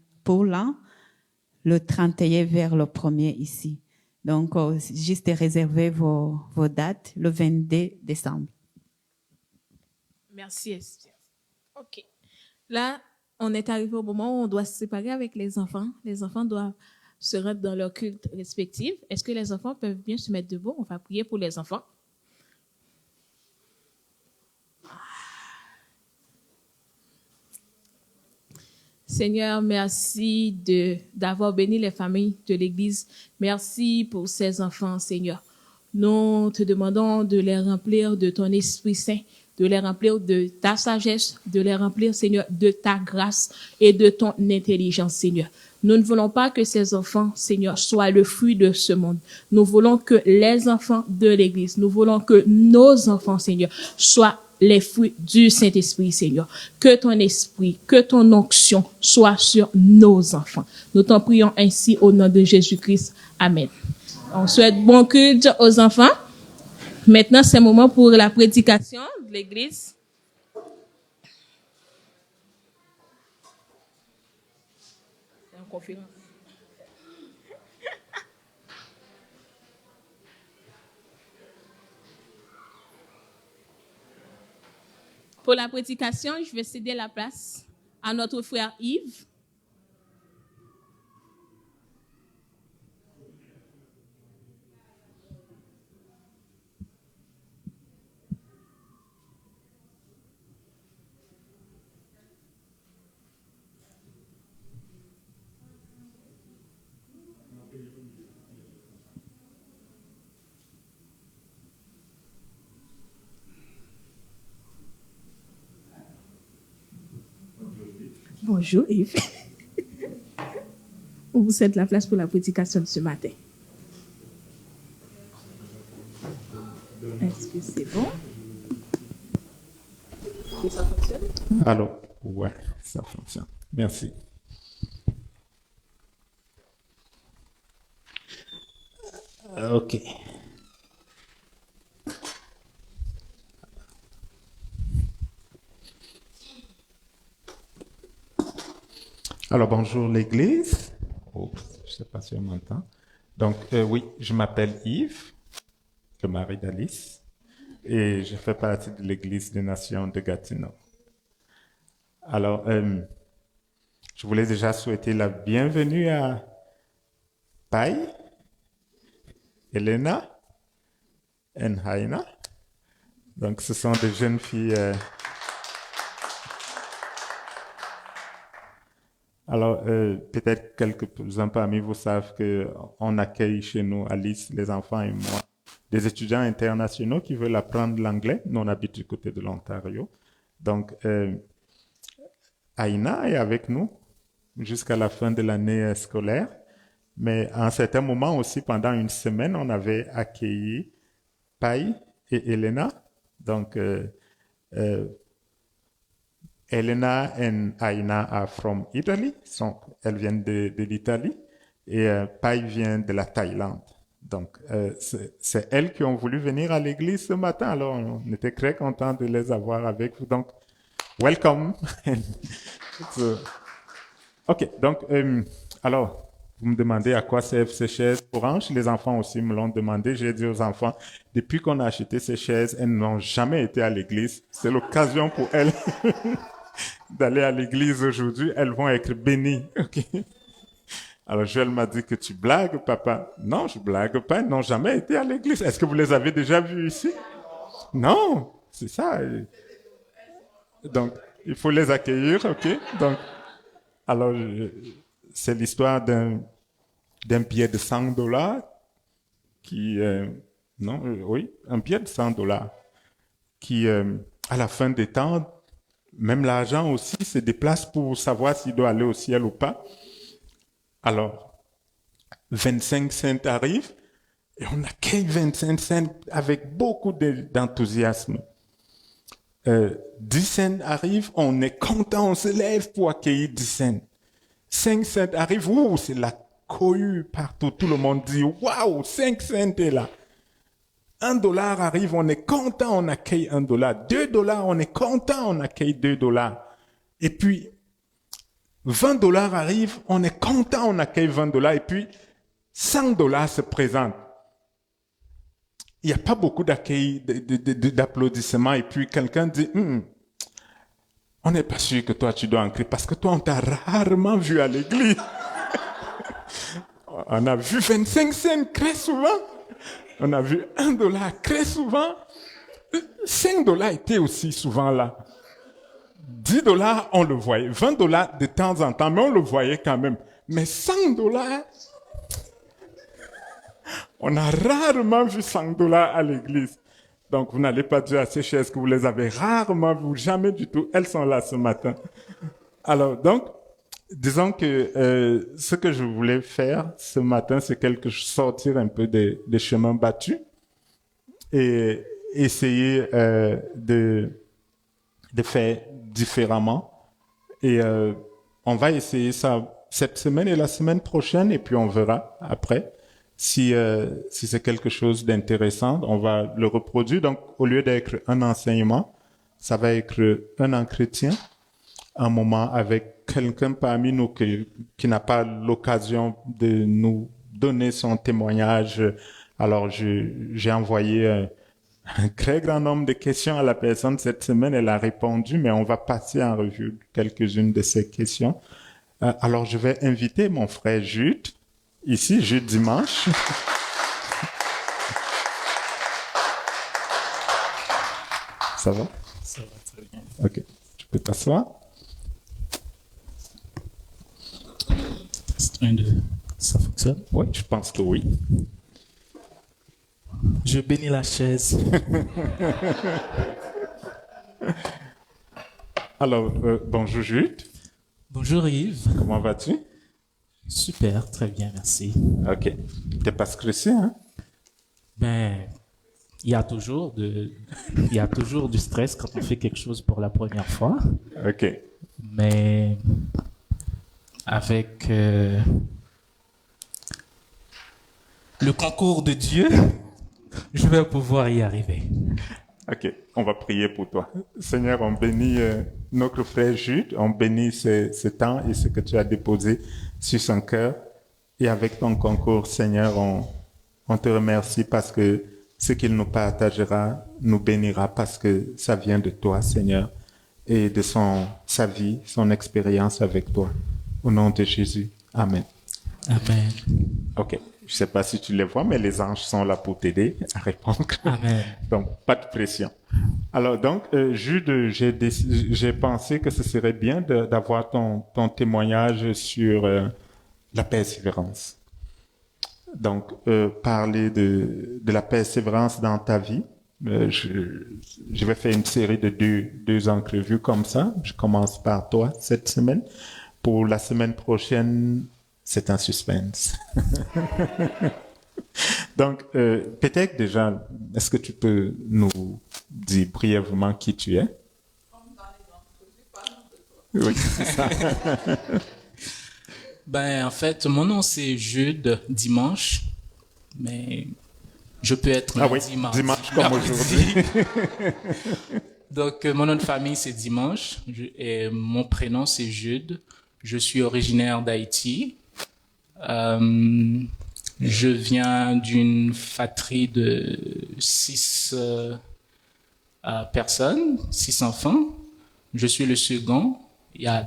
le 31 vers le 1er ici. Donc, juste réservez vos dates le 22 décembre. merci, Esther. OK. Là, on est arrivé au moment où on doit se séparer avec les enfants. Les enfants doivent se rendre dans leur culte respectif. Est-ce que les enfants peuvent bien se mettre debout? On va prier pour les enfants. Seigneur, merci d'avoir béni les familles de l'Église. Merci pour ces enfants, Seigneur. Nous te demandons de les remplir de ton Esprit Saint, de les remplir de ta sagesse, de les remplir, Seigneur, de ta grâce et de ton intelligence, Seigneur. Nous ne voulons pas que ces enfants, Seigneur, soient le fruit de ce monde. Nous voulons que les enfants de l'Église, nous voulons que nos enfants, Seigneur, soient les fruits du Saint-Esprit, Seigneur. Que ton esprit, que ton onction soit sur nos enfants. Nous t'en prions ainsi au nom de Jésus-Christ. Amen. On souhaite bon culte aux enfants. Maintenant, c'est le moment pour la prédication de l'Église. C'est une conférence. Pour la prédication, je vais céder la place à notre frère Yves. Bonjour Yves. On vous cède la place pour la prédication de ce matin. Est-ce que c'est bon? Est-ce que ça fonctionne? Alors, ouais, ça fonctionne. Merci. OK. Alors, bonjour l'Église. Oups, je ne sais pas si on m'entend. Donc, oui, je m'appelle Yves, le mari d'Alice, et je fais partie de l'Église des Nations de Gatineau. Alors, je voulais déjà souhaiter la bienvenue à Pai, Elena et Haina. Donc, ce sont des jeunes filles... Alors, peut-être quelques-uns parmi vous savent qu'on accueille chez nous, Alice, les enfants et moi, des étudiants internationaux qui veulent apprendre l'anglais. Nous, on habite du côté de l'Ontario. Donc, Aina est avec nous jusqu'à la fin de l'année scolaire. Mais à un certain moment aussi, pendant une semaine, on avait accueilli Pai et Elena. Donc, Elena and Aina are from Italy. Elles viennent de l'Italie. Et Pai vient de la Thaïlande. Donc, c'est elles qui ont voulu venir à l'église ce matin. Alors, on était très contents de les avoir avec vous. Donc, welcome. OK, donc, alors, vous me demandez à quoi servent ces chaises oranges. Les enfants aussi me l'ont demandé. J'ai dit aux enfants, depuis qu'on a acheté ces chaises, elles n'ont jamais été à l'église. C'est l'occasion pour elles d'aller à l'église aujourd'hui. Elles vont être bénies. OK. Alors, Joël m'a dit que tu blagues, papa. Non, je blague pas. Elles n'ont jamais été à l'église. Est-ce que vous les avez déjà vues ici? Non, c'est ça. Donc, il faut les accueillir, OK? Donc, alors, c'est l'histoire d'un billet de $100 qui, oui, un billet de $100 qui, à la fin des temps, même l'argent aussi se déplace pour savoir s'il doit aller au ciel ou pas. Alors, 25 cents arrivent et on accueille 25 cents avec beaucoup d'enthousiasme. 10 cents arrivent, on est content, on se lève pour accueillir 10 cents. 5 cents arrivent, ouh, c'est la cohue partout. Tout le monde dit, waouh, 5 cents est là. $1 arrive, on est content, on accueille $1. $2, on est content, on accueille $2. Et puis, $20 arrive, on est content, on accueille $20. Et puis, $100 se présente. Il n'y a pas beaucoup d'applaudissements. Et puis, quelqu'un dit, on n'est pas sûr que toi, tu dois en crier parce que toi, on t'a rarement vu à l'église. On a vu 25 cents très souvent. On a vu $1 très souvent. $5 était aussi souvent là. $10, on le voyait. $20 de temps en temps, mais on le voyait quand même. Mais $100, on a rarement vu $100 à l'église. Donc, vous n'allez pas dire à ces chaises que vous les avez rarement vues, jamais du tout. Elles sont là ce matin. Alors, donc, disons que ce que je voulais faire ce matin, c'est sortir un peu des chemins battus et essayer de faire différemment. Et on va essayer ça cette semaine et la semaine prochaine, et puis on verra après. Si c'est quelque chose d'intéressant, on va le reproduire. Donc, au lieu d'être un enseignement, ça va être un entretien, un moment avec quelqu'un parmi nous qui n'a pas l'occasion de nous donner son témoignage. Alors, j'ai envoyé un très grand nombre de questions à la personne cette semaine. Elle a répondu, mais on va passer en revue quelques-unes de ces questions. Alors, je vais inviter mon frère Jude. Ici, Jude Dimanche. Ça va? Ça va très bien. OK. Tu peux t'asseoir? Ça fonctionne? Oui, je pense que oui. Je bénis la chaise. Alors, bonjour Jude. Bonjour Yves. Comment vas-tu? Super, très bien, merci. OK. T'es pas stressé, hein? Ben, il y a toujours du stress quand on fait quelque chose pour la première fois. OK. Mais avec le concours de Dieu, je vais pouvoir y arriver. OK, on va prier pour toi. Seigneur, on bénit notre frère Jude, on bénit ce temps et ce que tu as déposé sur son cœur. Et avec ton concours, Seigneur, on te remercie parce que ce qu'il nous partagera nous bénira parce que ça vient de toi, Seigneur, et de sa vie, son expérience avec toi. Au nom de Jésus. Amen. Amen. OK. Je ne sais pas si tu les vois, mais les anges sont là pour t'aider à répondre. Amen. Donc, pas de pression. Alors, donc, Jude, j'ai pensé que ce serait bien d'avoir ton témoignage sur la persévérance. Donc, parler de la persévérance dans ta vie. Je vais faire une série de deux entrevues comme ça. Je commence par toi cette semaine. Pour la semaine prochaine, c'est un suspense. Donc, peut-être déjà, est-ce que tu peux nous dire brièvement qui tu es? Oui, c'est ça. Ben, en fait, mon nom c'est Jude Dimanche, mais je peux être lundi, mardi, dimanche comme mercredi. aujourd'hui. Donc, mon nom de famille c'est Dimanche et mon prénom c'est Jude. Je suis originaire d'Haïti. Je viens d'une fratrie de 6 personnes, 6 enfants. Je suis le second. Il y a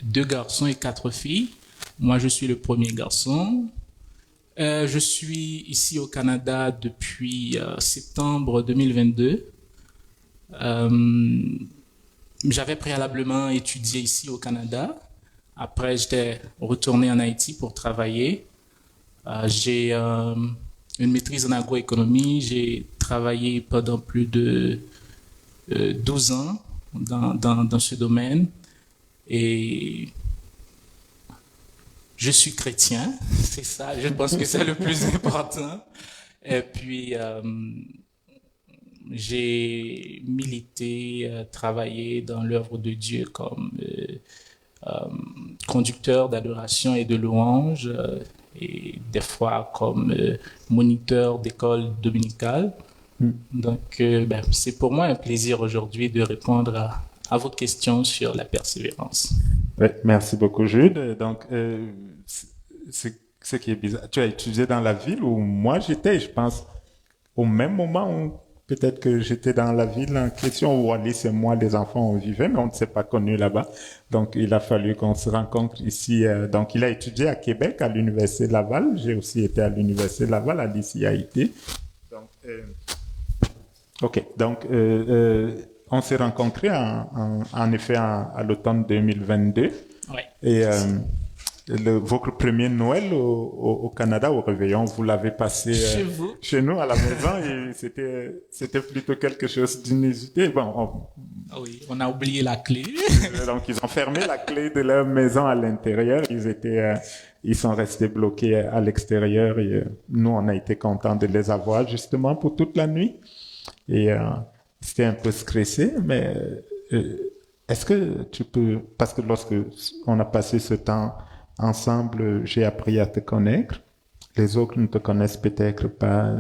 deux garçons et 4 filles. Moi, je suis le premier garçon. Je suis ici au Canada depuis septembre 2022. J'avais préalablement étudié ici au Canada. Après, j'étais retourné en Haïti pour travailler. J'ai une maîtrise en agroéconomie. J'ai travaillé pendant plus de 12 ans dans ce domaine. Et je suis chrétien, c'est ça, je pense que c'est le plus important. Et puis, j'ai milité, travaillé dans l'œuvre de Dieu comme conducteur d'adoration et de louange, et des fois comme moniteur d'école dominicale. Donc, c'est pour moi un plaisir aujourd'hui de répondre à vos questions sur la persévérance. Oui, merci beaucoup, Jude. Donc, ce qui est bizarre, tu as étudié dans la ville où moi j'étais, je pense, au même moment où peut-être que j'étais dans la ville en question où Alice et moi, les enfants, on vivait, mais on ne s'est pas connus là-bas. Donc, il a fallu qu'on se rencontre ici. Donc, il a étudié à Québec, à l'Université Laval. J'ai aussi été à l'Université Laval, Alice y a été. Donc, OK. Donc, on s'est rencontrés en effet à l'automne 2022. Ouais. Et votre premier Noël au Canada, au Réveillon, vous l'avez passé chez nous à la maison et c'était plutôt quelque chose d'inusité. Bon, oui, on a oublié la clé. Donc, ils ont fermé la clé de leur maison à l'intérieur. Ils sont restés bloqués à l'extérieur et nous, on a été contents de les avoir justement pour toute la nuit. Et c'était un peu stressé, mais est-ce que tu peux, parce que lorsque on a passé ce temps ensemble, j'ai appris à te connaître. Les autres ne te connaissent peut-être pas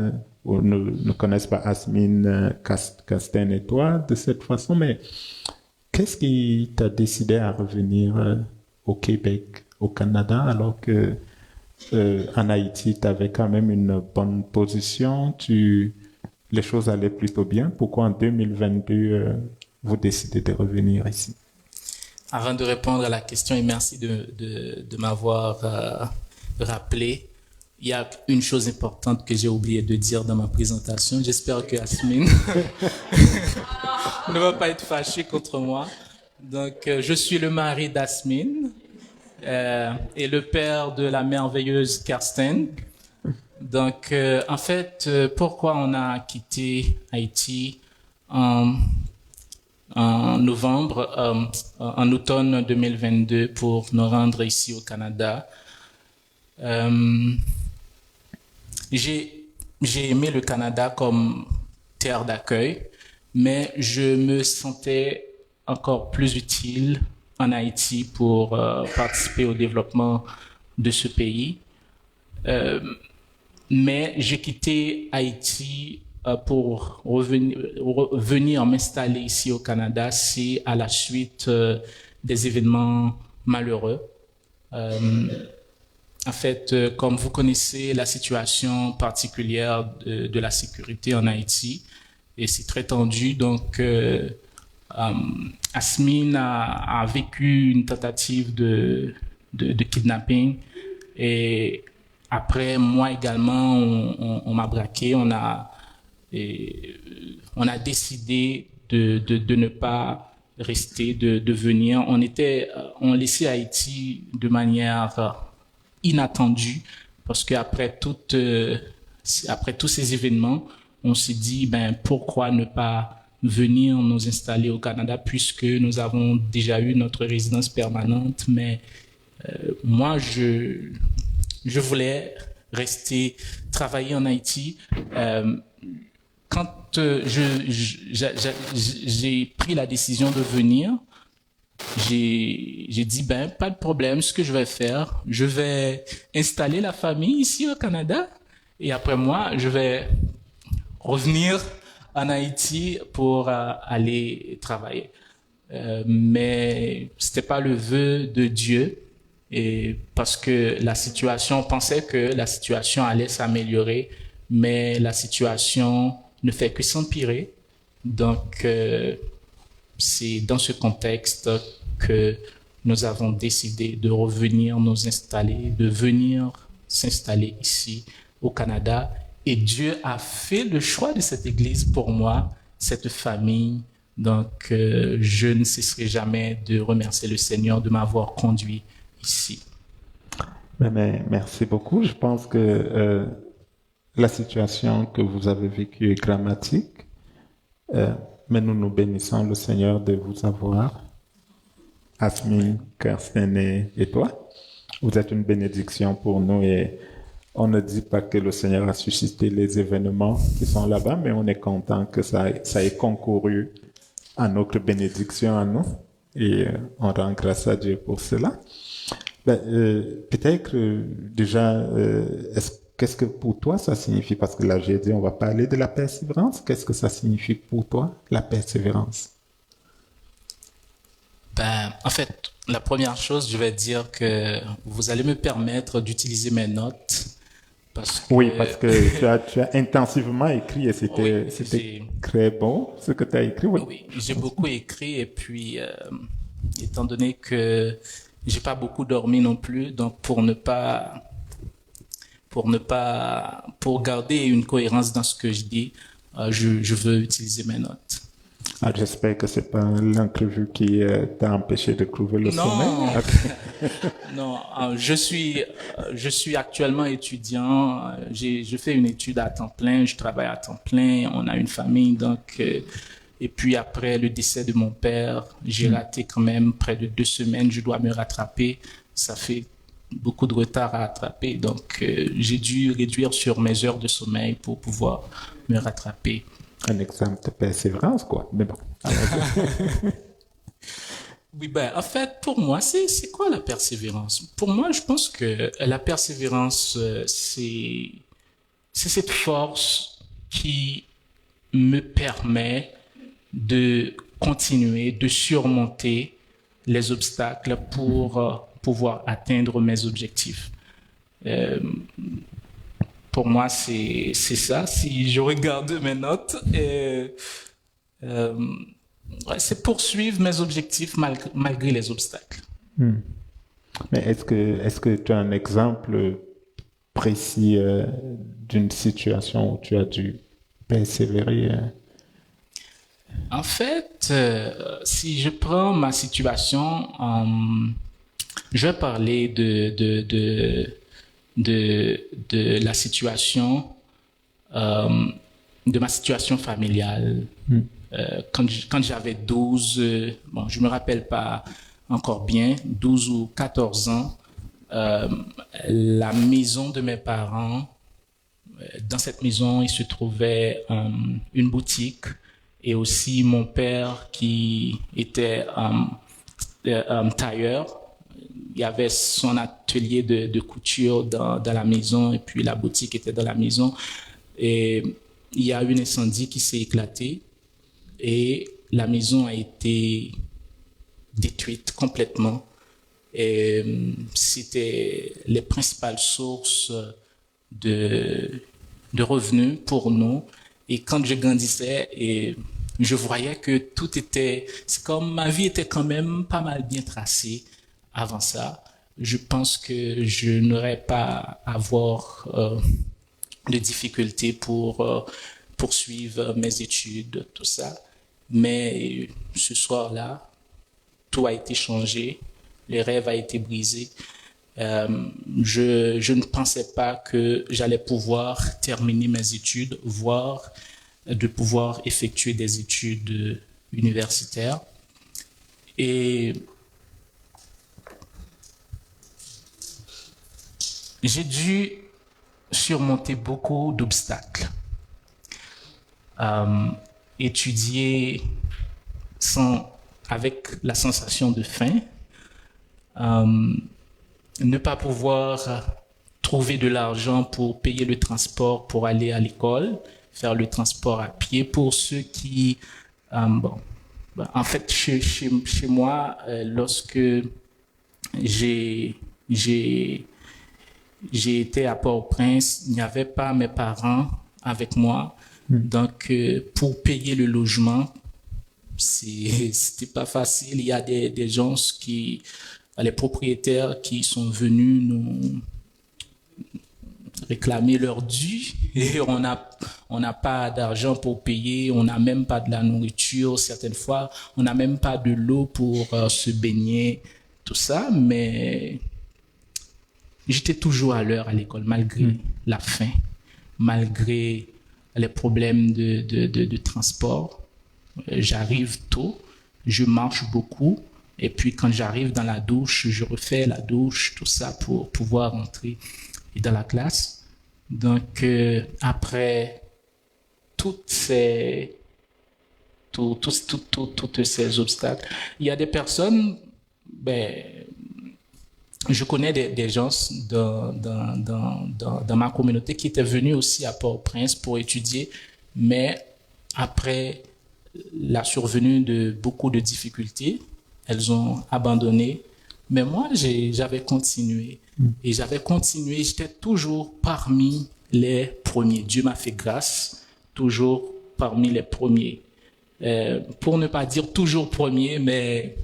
ou ne connaissent pas Asmine, Castaing et toi de cette façon, mais qu'est-ce qui t'a décidé à revenir au Québec, au Canada, alors que en Haïti, tu avais quand même une bonne position, les choses allaient plutôt bien. Pourquoi en 2022, vous décidez de revenir ici? Avant de répondre à la question, et merci de m'avoir rappelé, il y a une chose importante que j'ai oublié de dire dans ma présentation. J'espère que Asmine ne va pas être fâchée contre moi. Donc, je suis le mari d'Asmine et le père de la merveilleuse Castaing. Donc, en fait, pourquoi on a quitté Haïti en novembre, en automne 2022 pour nous rendre ici au Canada? J'ai aimé le Canada comme terre d'accueil, mais je me sentais encore plus utile en Haïti pour participer au développement de ce pays. Mais j'ai quitté Haïti pour venir m'installer ici au Canada, c'est à la suite des événements malheureux. En fait, comme vous connaissez la situation particulière de la sécurité en Haïti, et c'est très tendu, donc Asmine a vécu une tentative de kidnapping, et après, moi également, on m'a braqué, on a décidé de ne pas rester, de venir. On laissait Haïti de manière inattendue, parce qu'après tous ces événements, on s'est dit, pourquoi ne pas venir nous installer au Canada, puisque nous avons déjà eu notre résidence permanente, mais moi, je voulais rester, travailler en Haïti. Quand j'ai pris la décision de venir, j'ai dit, ben, pas de problème, ce que je vais faire, je vais installer la famille ici au Canada et après moi, je vais revenir en Haïti pour aller travailler. Mais c'était pas le vœu de Dieu et parce que on pensait que la situation allait s'améliorer, mais la situation ne fait que s'empirer. Donc, c'est dans ce contexte que nous avons décidé de revenir nous installer, de venir s'installer ici au Canada. Et Dieu a fait le choix de cette église pour moi, cette famille. Donc, je ne cesserai jamais de remercier le Seigneur de m'avoir conduit ici. Mais merci beaucoup. Je pense que la situation que vous avez vécue est dramatique, mais nous nous bénissons le Seigneur de vous avoir. Asmin, Kirsten et toi. Vous êtes une bénédiction pour nous et on ne dit pas que le Seigneur a suscité les événements qui sont là-bas, mais on est content que ça ait concouru à notre bénédiction à nous et on rend grâce à Dieu pour cela. Peut-être déjà, qu'est-ce que pour toi ça signifie? Parce que là j'ai dit on va parler de la persévérance. Qu'est-ce que ça signifie pour toi, la persévérance? Ben, en fait, la première chose, je vais dire que vous allez me permettre d'utiliser mes notes. Parce que tu as intensivement écrit et c'était très bon ce que tu as écrit. Oui, j'ai beaucoup écrit et puis, étant donné que j'ai pas beaucoup dormi non plus, donc pour garder une cohérence dans ce que je dis, je veux utiliser mes notes. Ah, j'espère que c'est pas l'entrevue qui t'a empêché de trouver le sommeil. Non, je suis actuellement étudiant. Je fais une étude à temps plein, je travaille à temps plein. On a une famille, donc et puis après le décès de mon père, j'ai raté quand même près de 2 semaines. Je dois me rattraper. Ça fait beaucoup de retard à rattraper, donc j'ai dû réduire sur mes heures de sommeil pour pouvoir me rattraper. Un exemple de persévérance, quoi. Mais bon. Oui, ben, en fait, pour moi, c'est quoi la persévérance? Pour moi, je pense que la persévérance, c'est cette force qui me permet de continuer, de surmonter les obstacles pour pouvoir atteindre mes objectifs. Pour moi, c'est ça. Si je regarde mes notes, c'est poursuivre mes objectifs malgré les obstacles. Mais est-ce que tu as un exemple précis d'une situation où tu as dû persévérer? En fait, si je prends ma situation, je vais parler de la situation, de ma situation familiale. Quand j'avais 12, je me rappelle pas encore bien, 12 ou 14 ans, la maison de mes parents, dans cette maison, il se trouvait une boutique et aussi mon père qui était tailleur. Il y avait son atelier de couture dans la maison et puis la boutique était dans la maison. Et il y a eu un incendie qui s'est éclaté et la maison a été détruite complètement. Et c'était les principales sources de revenus pour nous. Et quand je grandissais, et je voyais que c'est comme ma vie était quand même pas mal bien tracée. Avant ça, je pense que je n'aurais pas à avoir de difficultés pour poursuivre mes études, tout ça. Mais ce soir-là, tout a été changé, les rêves ont été brisés. Je ne pensais pas que j'allais pouvoir terminer mes études, voire de pouvoir effectuer des études universitaires. Et j'ai dû surmonter beaucoup d'obstacles. Étudier sans avec la sensation de faim, ne pas pouvoir trouver de l'argent pour payer le transport pour aller à l'école, faire le transport à pied pour ceux qui... en fait, chez moi, lorsque j'ai été à Port-au-Prince, il n'y avait pas mes parents avec moi. Donc, pour payer le logement, c'était pas facile. Il y a des gens les propriétaires qui sont venus nous réclamer leur dû et on n'a pas d'argent pour payer, on n'a même pas de la nourriture, certaines fois, on n'a même pas de l'eau pour se baigner, tout ça, mais j'étais toujours à l'heure à l'école, malgré la faim, malgré les problèmes de transport. J'arrive tôt, je marche beaucoup, et puis quand j'arrive dans la douche, je refais la douche, tout ça pour pouvoir entrer dans la classe. Donc, après toutes ces obstacles, il y a des personnes, je connais des gens dans ma communauté qui étaient venus aussi à Port-au-Prince pour étudier, mais après la survenue de beaucoup de difficultés, elles ont abandonné. Mais moi, j'avais continué. Et j'étais toujours parmi les premiers. Dieu m'a fait grâce, toujours parmi les premiers. Pour ne pas dire toujours premier, mais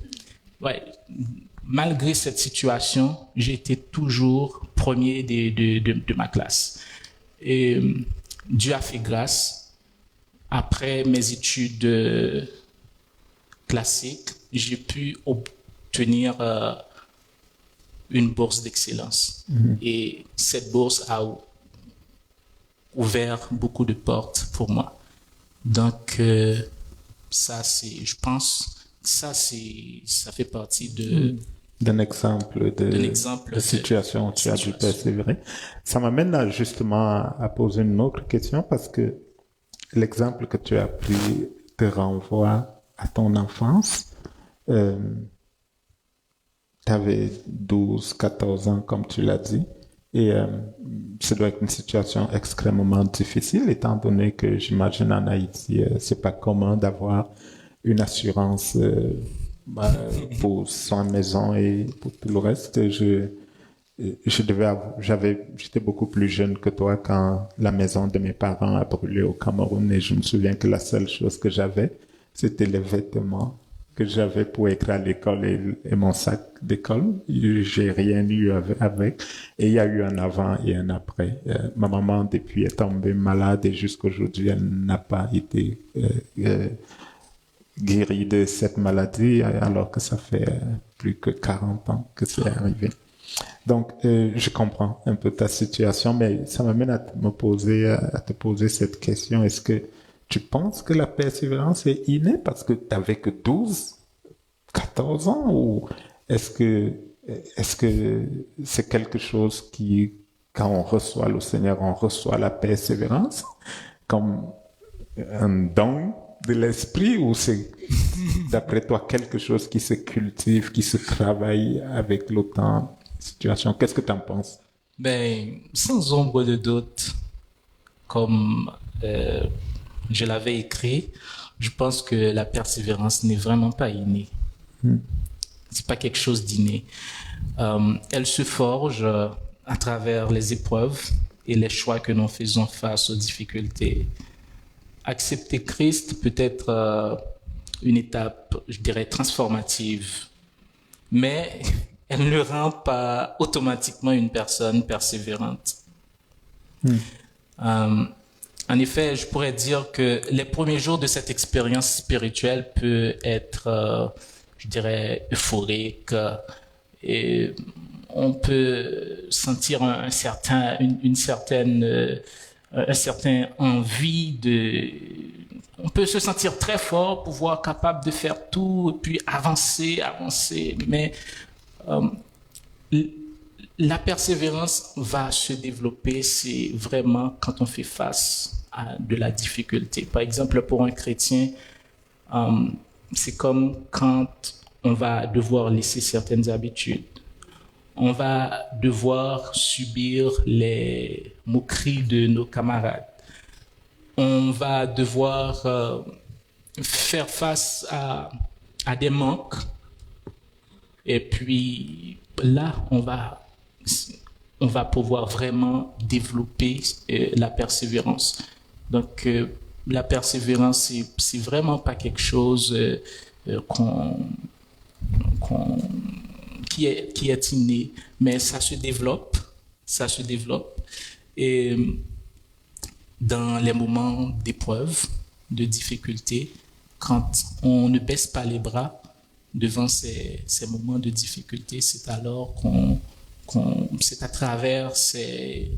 ouais, malgré cette situation, j'étais toujours premier de ma classe. Et Dieu a fait grâce. Après mes études classiques, j'ai pu obtenir une bourse d'excellence. Et cette bourse a ouvert beaucoup de portes pour moi. Donc, ça fait partie d'un exemple de situation où tu as dû persévérer. Ça m'amène justement à poser une autre question parce que l'exemple que tu as pris te renvoie à ton enfance. Tu avais 12, 14 ans, comme tu l'as dit, et ça doit être une situation extrêmement difficile, étant donné que j'imagine en Haïti, c'est pas commun d'avoir une assurance pour sa maison et pour tout le reste. J'étais beaucoup plus jeune que toi quand la maison de mes parents a brûlé au Cameroun et je me souviens que la seule chose que j'avais, c'était les vêtements que j'avais pour être à l'école et mon sac d'école. J'ai rien eu avec. Et il y a eu un avant et un après. Ma maman, depuis, est tombée malade et jusqu'aujourd'hui, elle n'a pas été guérie de cette maladie alors que ça fait plus que 40 ans que c'est arrivé. Donc, je comprends un peu ta situation, mais ça m'amène à te poser cette question. Est-ce que tu penses que la persévérance est innée parce que tu n'avais que 12, 14 ans ou est-ce que c'est quelque chose qui, quand on reçoit le Seigneur, on reçoit la persévérance comme un don de l'esprit ou c'est, d'après toi, quelque chose qui se cultive, qui se travaille avec le temps, situation? Qu'est-ce que tu en penses? Sans ombre de doute, comme je l'avais écrit, je pense que la persévérance n'est vraiment pas innée. C'est pas quelque chose d'inné. Elle se forge à travers les épreuves et les choix que nous faisons face aux difficultés. Accepter Christ peut être une étape, je dirais, transformative, mais elle ne rend pas automatiquement une personne persévérante. En effet, je pourrais dire que les premiers jours de cette expérience spirituelle peuvent être, je dirais, euphoriques. Et on peut sentir un certain envie on peut se sentir très fort, pouvoir capable de faire tout, et puis avancer. Mais la persévérance va se développer, c'est vraiment quand on fait face à de la difficulté. Par exemple, pour un chrétien, c'est comme quand on va devoir laisser certaines habitudes. On va devoir subir les moqueries de nos camarades. On va devoir faire face à des manques. Et puis là, on va pouvoir vraiment développer la persévérance. Donc, la persévérance, c'est vraiment pas quelque chose qui est inné, mais ça se développe. Et dans les moments d'épreuve, de difficulté, quand on ne baisse pas les bras devant ces moments de difficulté, c'est alors c'est à travers ces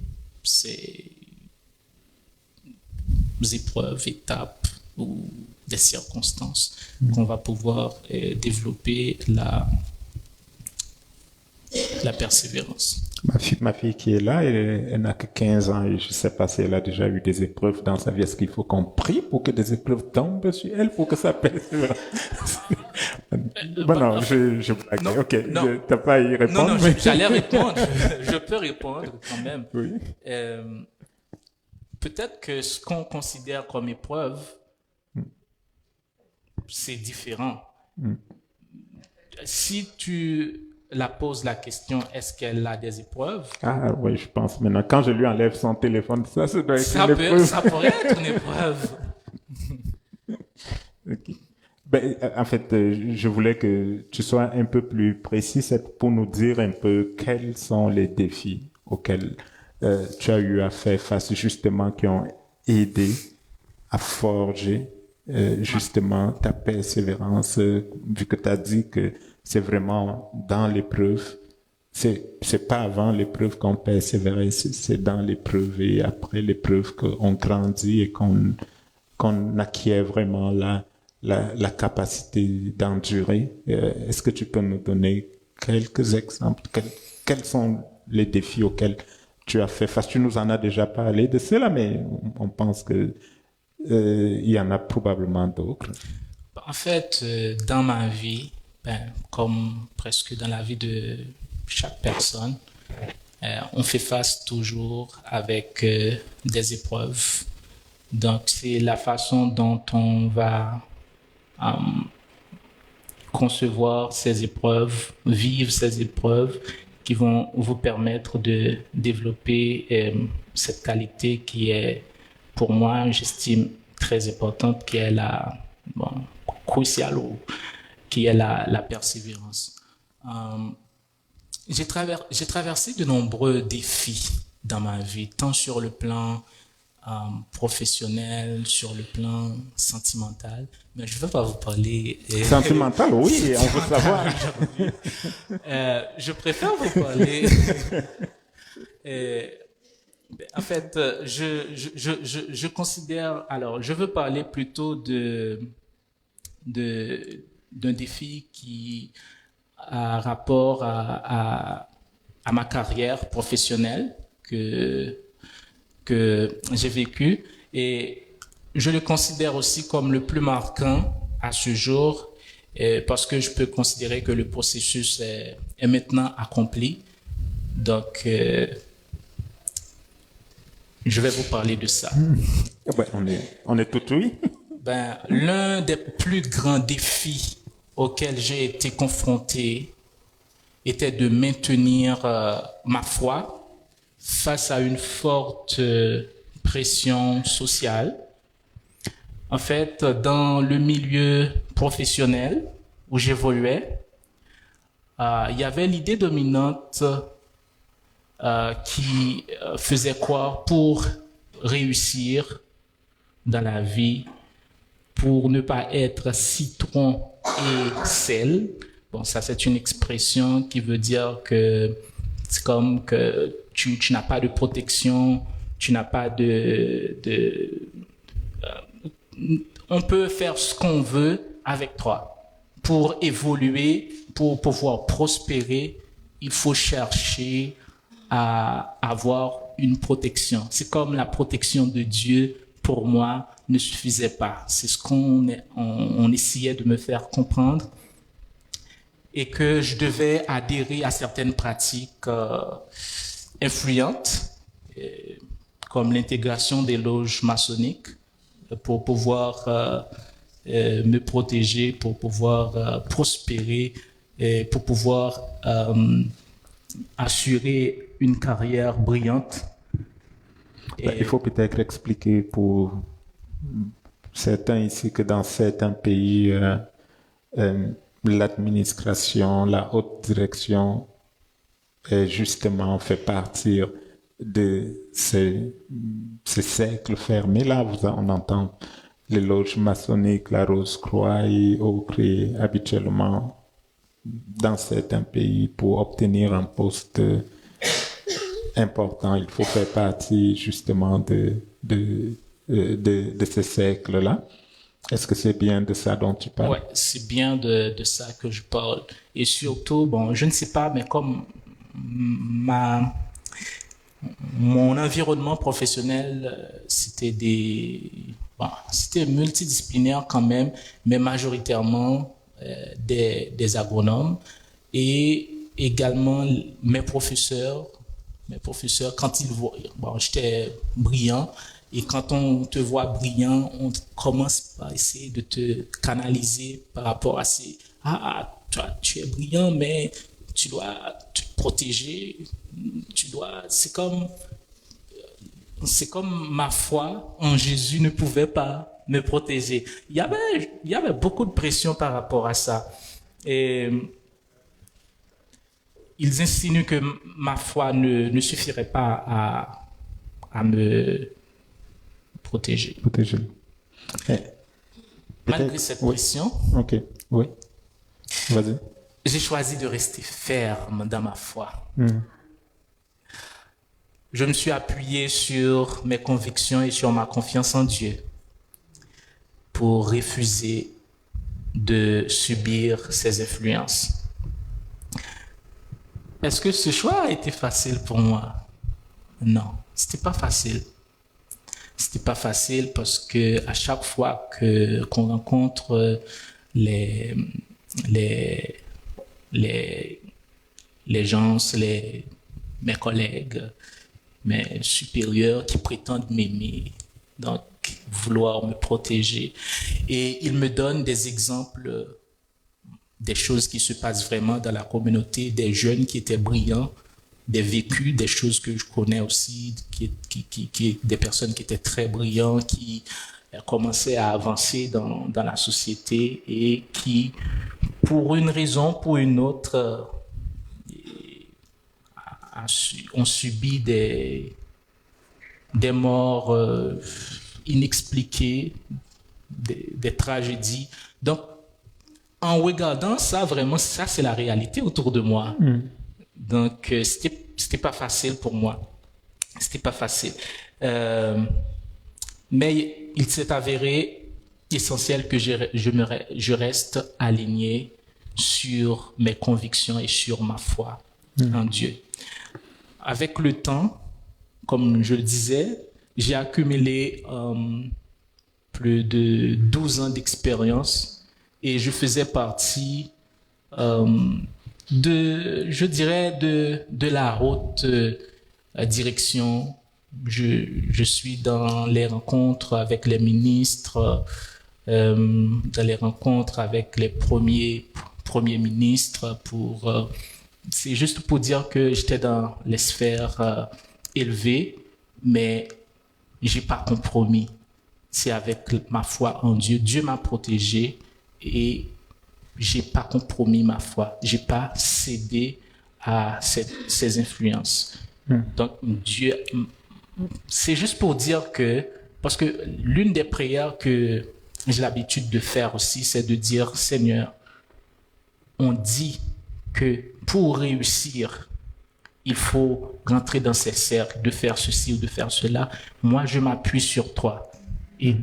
épreuves, étapes ou des circonstances qu'on va pouvoir développer la persévérance. Ma fille qui est là, elle n'a que 15 ans et je ne sais pas si elle a déjà eu des épreuves dans sa vie. Est-ce qu'il faut qu'on prie pour que des épreuves tombent sur elle pour que ça persévère? Non, je blague. Non, ok, non. Tu n'as pas à y répondre. Non, j'allais répondre. Je peux répondre quand même. Oui. Peut-être que ce qu'on considère comme épreuve, c'est différent. Si tu la poses la question, est-ce qu'elle a des épreuves? Ah oui, je pense maintenant. Quand je lui enlève son téléphone, ça doit être une épreuve. Ça pourrait être une épreuve. Okay. En fait, je voulais que tu sois un peu plus précis pour nous dire un peu quels sont les défis auxquels tu as eu à faire face, justement, qui ont aidé à forger justement ta persévérance, vu que tu as dit que c'est vraiment dans l'épreuve. C'est pas avant l'épreuve qu'on persévère, c'est dans l'épreuve et après l'épreuve qu'on grandit et qu'on acquiert vraiment la capacité d'endurer. Est-ce que tu peux nous donner quelques exemples? Quels sont les défis auxquels tu as fait face? Tu nous en as déjà parlé de cela, mais on pense que il y en a probablement d'autres. En fait, dans ma vie, comme presque dans la vie de chaque personne, on fait face toujours avec des épreuves. Donc, c'est la façon dont on va concevoir ces épreuves, vivre ces épreuves qui vont vous permettre de développer cette qualité qui est, pour moi, j'estime très importante, qui est cruciale, qui est la persévérance. J'ai traversé de nombreux défis dans ma vie, tant sur le plan professionnel, sur le plan sentimental, mais je ne veux pas vous parler... Sentimental, oui, on veut savoir. Je préfère vous parler... en fait, je considère... Alors, je veux parler plutôt d'un défi qui a rapport à ma carrière professionnelle que j'ai vécu, et je le considère aussi comme le plus marquant à ce jour, parce que je peux considérer que le processus est maintenant accompli. Donc, je vais vous parler de ça. On est tout oui. L'un des plus grands défis auxquels j'ai été confronté était de maintenir ma foi face à une forte pression sociale. En fait, dans le milieu professionnel où j'évoluais, il y avait l'idée dominante qui faisait croire, pour réussir dans la vie, pour ne pas être citron et sel. Bon, ça c'est une expression qui veut dire que c'est comme que tu n'as pas de protection, tu n'as pas on peut faire ce qu'on veut avec toi. Pour évoluer, pour pouvoir prospérer, il faut chercher à avoir une protection. C'est comme la protection de Dieu pour moi, ne suffisait pas. C'est ce on essayait de me faire comprendre. Et que je devais adhérer à certaines pratiques influentes, comme l'intégration des loges maçonniques, pour pouvoir me protéger, pour pouvoir prospérer, et pour pouvoir assurer une carrière brillante. Il faut peut-être expliquer pour certains ici que dans certains pays, l'administration, la haute direction, justement fait partie de ces cercles fermés. Là, on entend les loges maçonniques, la Rose-Croix et autres, et habituellement, dans certains pays, pour obtenir un poste important, il faut faire partie justement de ces cercles-là. Est-ce que c'est bien de ça dont tu parles? Ouais, c'est bien de ça que je parle. Et surtout, bon, je ne sais pas, mais comme mon environnement professionnel, c'était c'était multidisciplinaire quand même, mais majoritairement des agronomes, et également mes professeurs, quand ils voient, j'étais brillant. Et quand on te voit brillant, on commence par essayer de te canaliser par rapport à toi, tu es brillant, mais tu dois te protéger. C'est comme ma foi en Jésus ne pouvait pas me protéger. Il y avait beaucoup de pression par rapport à ça. Et ils insinuent que ma foi ne suffirait pas à me protéger. Malgré cette pression, oui. Vas-y. J'ai choisi de rester ferme dans ma foi. Je me suis appuyé sur mes convictions et sur ma confiance en Dieu pour refuser de subir ses influences. Est-ce que ce choix a été facile pour moi? Non, c'était pas facile. C'était pas facile parce que à chaque fois qu'on rencontre les gens, mes collègues, mes supérieurs qui prétendent m'aimer, donc vouloir me protéger, et ils me donnent des exemples des choses qui se passent vraiment dans la communauté, des jeunes qui étaient brillants, des vécus, des choses que je connais aussi, des personnes qui étaient très brillantes, qui commençaient à avancer dans la société et qui, pour une raison, pour une autre, ont subi des morts inexpliquées, des tragédies. Donc, en regardant ça, vraiment, ça, c'est la réalité autour de moi. Donc, c'était pas facile pour moi. C'était pas facile. Mais il s'est avéré essentiel que je reste aligné sur mes convictions et sur ma foi en Dieu. Avec le temps, comme je le disais, j'ai accumulé plus de 12 ans d'expérience et je faisais partie je dirais de la haute direction. Je suis dans les rencontres avec les ministres, dans les rencontres avec les premiers ministres. C'est juste pour dire que j'étais dans les sphères élevées, mais j'ai pas compromis. C'est avec ma foi en Dieu. Dieu m'a protégé et j'ai pas compromis ma foi. J'ai pas cédé à ces influences. Donc, Dieu, c'est juste pour dire que, parce que l'une des prières que j'ai l'habitude de faire aussi, c'est de dire, Seigneur, on dit que pour réussir, il faut rentrer dans ces cercles, de faire ceci ou de faire cela. Moi, je m'appuie sur toi. Et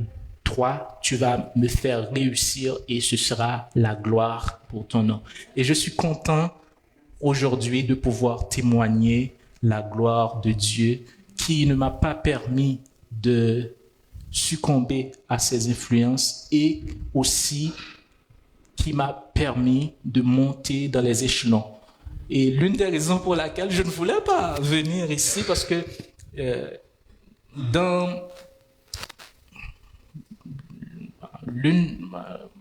toi, tu vas me faire réussir et ce sera la gloire pour ton nom. Et je suis content aujourd'hui de pouvoir témoigner la gloire de Dieu qui ne m'a pas permis de succomber à ces influences et aussi qui m'a permis de monter dans les échelons. Et l'une des raisons pour laquelle je ne voulais pas venir ici, parce que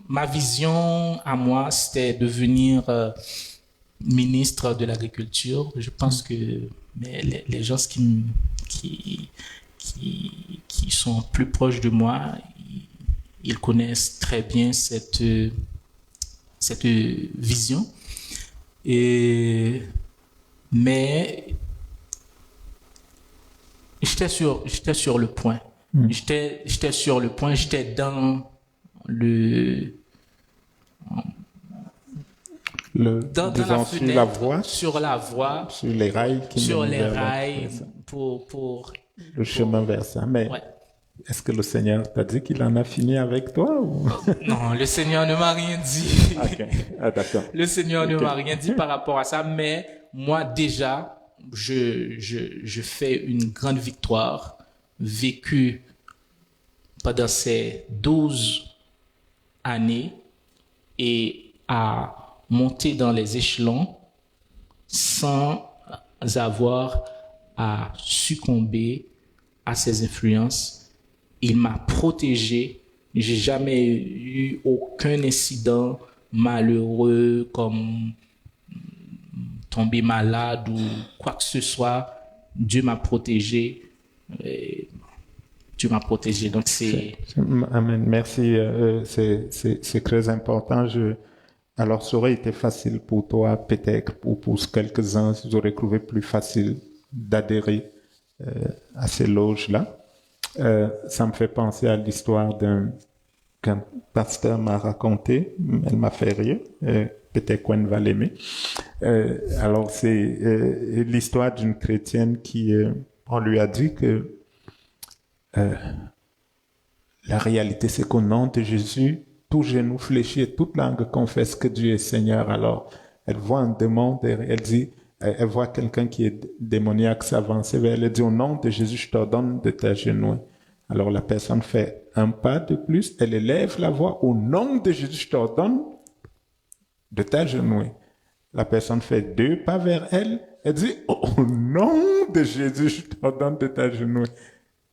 ma vision à moi, c'était devenir ministre de l'Agriculture. Je pense que les gens qui sont plus proches de moi, ils connaissent très bien cette vision. Mais j'étais sur le point. J'étais sur le point. J'étais dans sur la voie, sur les rails, pour le chemin vers ça. Mais ouais. Est-ce que le Seigneur t'a dit qu'il en a fini avec toi ou... Non, le Seigneur ne m'a rien dit. Okay. Ah, d'accord. Le Seigneur ne m'a rien dit par rapport à ça, mais moi déjà, je fais une grande victoire vécue pendant ces 12 années et à monter dans les échelons sans avoir à succomber à ces influences. Il m'a protégé. J'ai jamais eu aucun incident malheureux comme tomber malade ou quoi que ce soit. Dieu m'a protégé. Dieu m'a protégé. Donc Amen. Merci. C'est très important. Alors, ça aurait été facile pour toi, peut-être, ou pour quelques-uns, ça aurait trouvé plus facile d'adhérer à ces loges-là. Ça me fait penser à l'histoire qu'un pasteur m'a raconté. Elle m'a fait rire. Peut-être Gwen va l'aimer. Alors, c'est l'histoire d'une chrétienne qui, on lui a dit que la réalité, c'est qu'au nom de Jésus, tout genou fléchit et toute langue confesse que Dieu est Seigneur. Alors, elle voit un démon derrière, elle voit quelqu'un qui est démoniaque s'avancer vers elle. Elle dit, au nom de Jésus, je t'ordonne de t'agenouiller. Alors, la personne fait un pas de plus, elle élève la voix, au nom de Jésus, je t'ordonne de t'agenouiller. La personne fait 2 pas vers elle, elle dit, au nom de Jésus, je t'ordonne de t'agenouiller.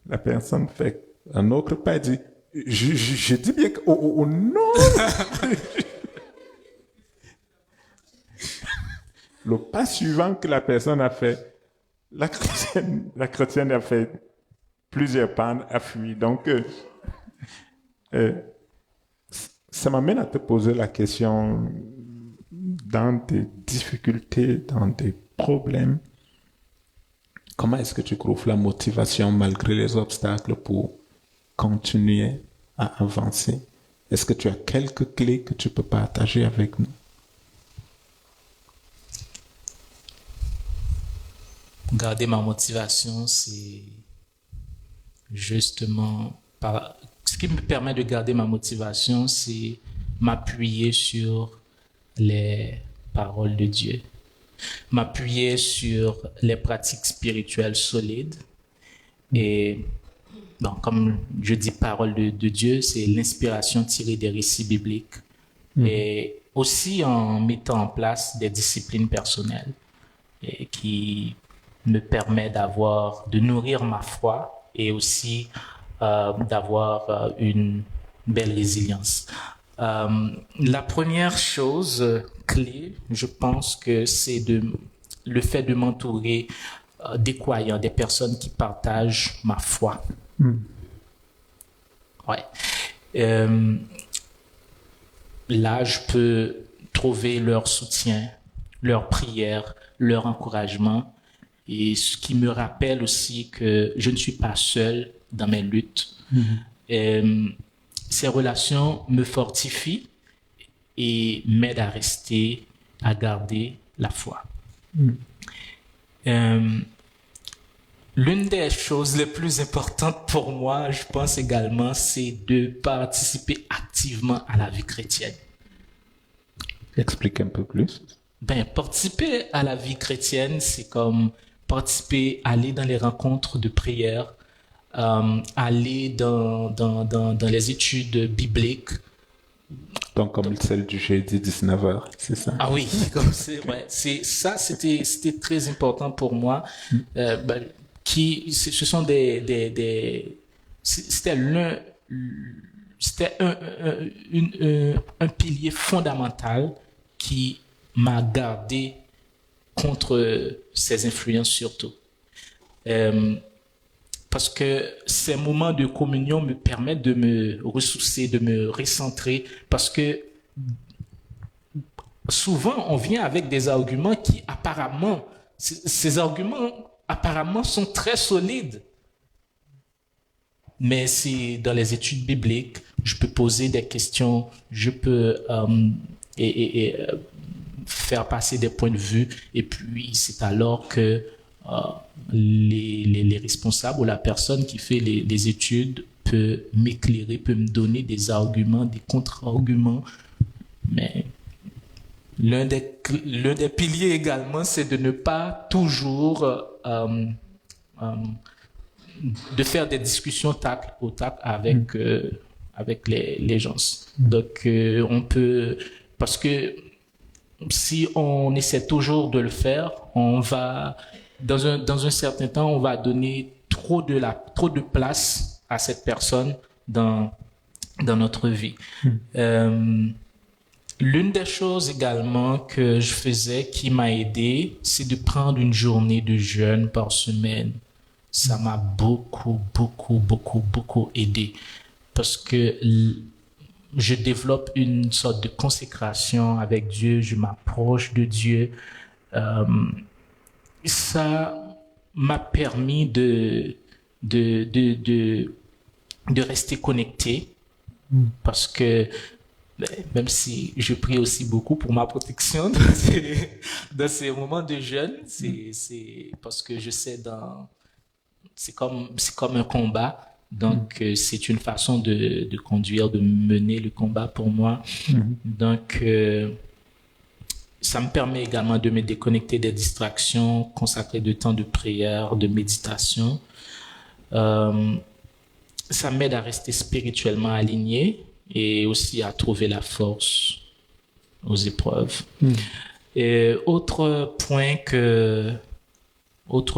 La personne fait un autre pas, elle dit, je dis bien qu'au nom le pas suivant que la personne a fait, la chrétienne a fait plusieurs pas, a fui. Donc, ça m'amène à te poser la question, dans tes difficultés, dans tes problèmes, comment est-ce que tu trouves la motivation malgré les obstacles pour continuer à avancer? Est-ce que tu as quelques clés que tu peux partager avec nous? Garder ma motivation, c'est justement ce qui me permet de garder ma motivation, c'est m'appuyer sur les paroles de Dieu, m'appuyer sur les pratiques spirituelles solides. Et bon, comme je dis parole de Dieu, c'est l'inspiration tirée des récits bibliques. Et aussi en mettant en place des disciplines personnelles qui me permettent de nourrir ma foi et aussi d'avoir une belle résilience. La première chose clé, je pense que c'est le fait de m'entourer des croyants, des personnes qui partagent ma foi. Ouais. Là, je peux trouver leur soutien, leur prière, leur encouragement, et ce qui me rappelle aussi que je ne suis pas seul dans mes luttes. Ces relations me fortifient et m'aident à garder la foi. L'une des choses les plus importantes pour moi, je pense également, c'est de participer activement à la vie chrétienne. Explique un peu plus. Participer à la vie chrétienne, c'est comme participer, aller dans les rencontres de prière, aller dans les études bibliques. Donc, comme celle du jeudi 19h, c'est ça? Ah oui, ouais, c'était très important pour moi. Ce sont c'était un pilier fondamental qui m'a gardé contre ces influences surtout. Parce que ces moments de communion me permettent de me ressourcer, de me recentrer, parce que souvent on vient avec des arguments qui apparemment, ces arguments apparemment sont très solides. Mais c'est dans les études bibliques, je peux poser des questions, je peux faire passer des points de vue, et puis c'est alors que les responsables ou la personne qui fait les études peut m'éclairer, peut me donner des arguments, des contre-arguments. Mais l'un des piliers également, c'est de ne pas toujours de faire des discussions tac au tac avec les gens. Donc on peut, parce que si on essaie toujours de le faire, on va dans un certain temps, on va donner trop de place à cette personne dans notre vie. L'une des choses également que je faisais qui m'a aidé, c'est de prendre une journée de jeûne par semaine. Ça m'a beaucoup aidé parce que je développe une sorte de consécration avec Dieu, je m'approche de Dieu. Ça m'a permis de rester connecté parce que même si je prie aussi beaucoup pour ma protection dans ces moments de jeûne, c'est parce que je sais c'est comme un combat. Donc, c'est une façon de conduire, de mener le combat pour moi. Donc, ça me permet également de me déconnecter des distractions, consacrer du temps de prière, de méditation. Ça m'aide à rester spirituellement aligné et aussi à trouver la force aux épreuves. Et autre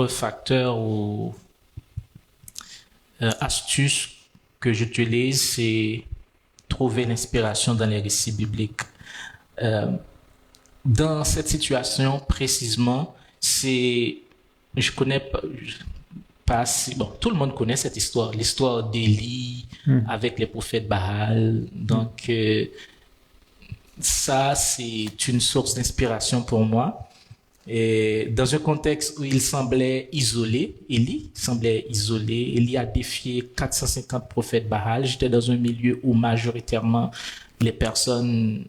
facteur ou astuce que j'utilise, c'est trouver l'inspiration dans les récits bibliques. Dans cette situation précisément, je connais pas si, bon, tout le monde connaît cette histoire, l'histoire d'Élie avec les prophètes Baal. Donc, ça, c'est une source d'inspiration pour moi. Et dans un contexte où il semblait isolé, Élie semblait isolé, Élie a défié 450 prophètes Baal. J'étais dans un milieu où majoritairement les personnes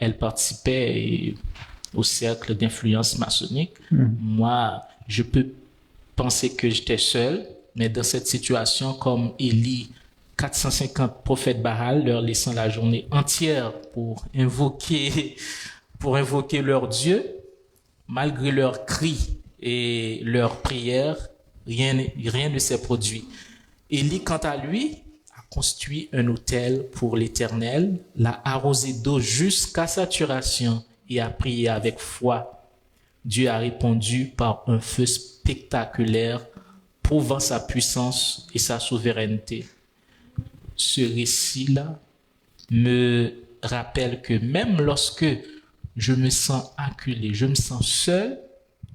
elles participaient au cercle d'influence maçonnique. Moi, je peux penser que j'étais seul, mais dans cette situation, comme Élie, 450 prophètes Baal, leur laissant la journée entière pour invoquer leur Dieu, malgré leurs cris et leurs prières, rien ne s'est produit. Élie, quant à lui, a construit un autel pour l'Éternel, l'a arrosé d'eau jusqu'à saturation et a prié avec foi. Dieu a répondu par un feu spectaculaire, prouvant sa puissance et sa souveraineté. Ce récit-là me rappelle que même lorsque je me sens acculé, je me sens seul,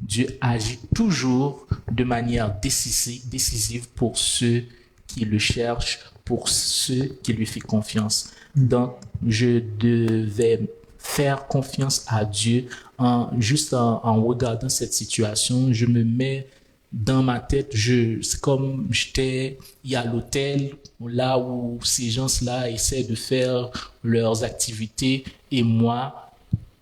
Dieu agit toujours de manière décisive pour ceux qui le cherchent, pour ceux qui lui font confiance. Donc, je devais faire confiance à Dieu en regardant cette situation. Je me mets dans ma tête, c'est comme il y a l'hôtel, là où ces gens-là essaient de faire leurs activités, et moi,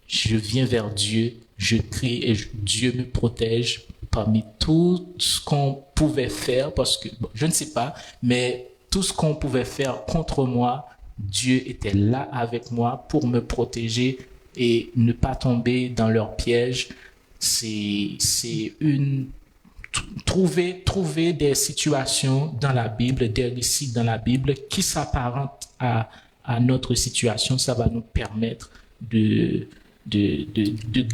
je viens vers Dieu, je crie et Dieu me protège parmi tout ce qu'on pouvait faire, parce que, je ne sais pas, mais tout ce qu'on pouvait faire contre moi, Dieu était là avec moi pour me protéger et ne pas tomber dans leur piège. C'est une trouver des situations dans la Bible, des récits dans la Bible qui s'apparentent à notre situation. Ça va nous permettre de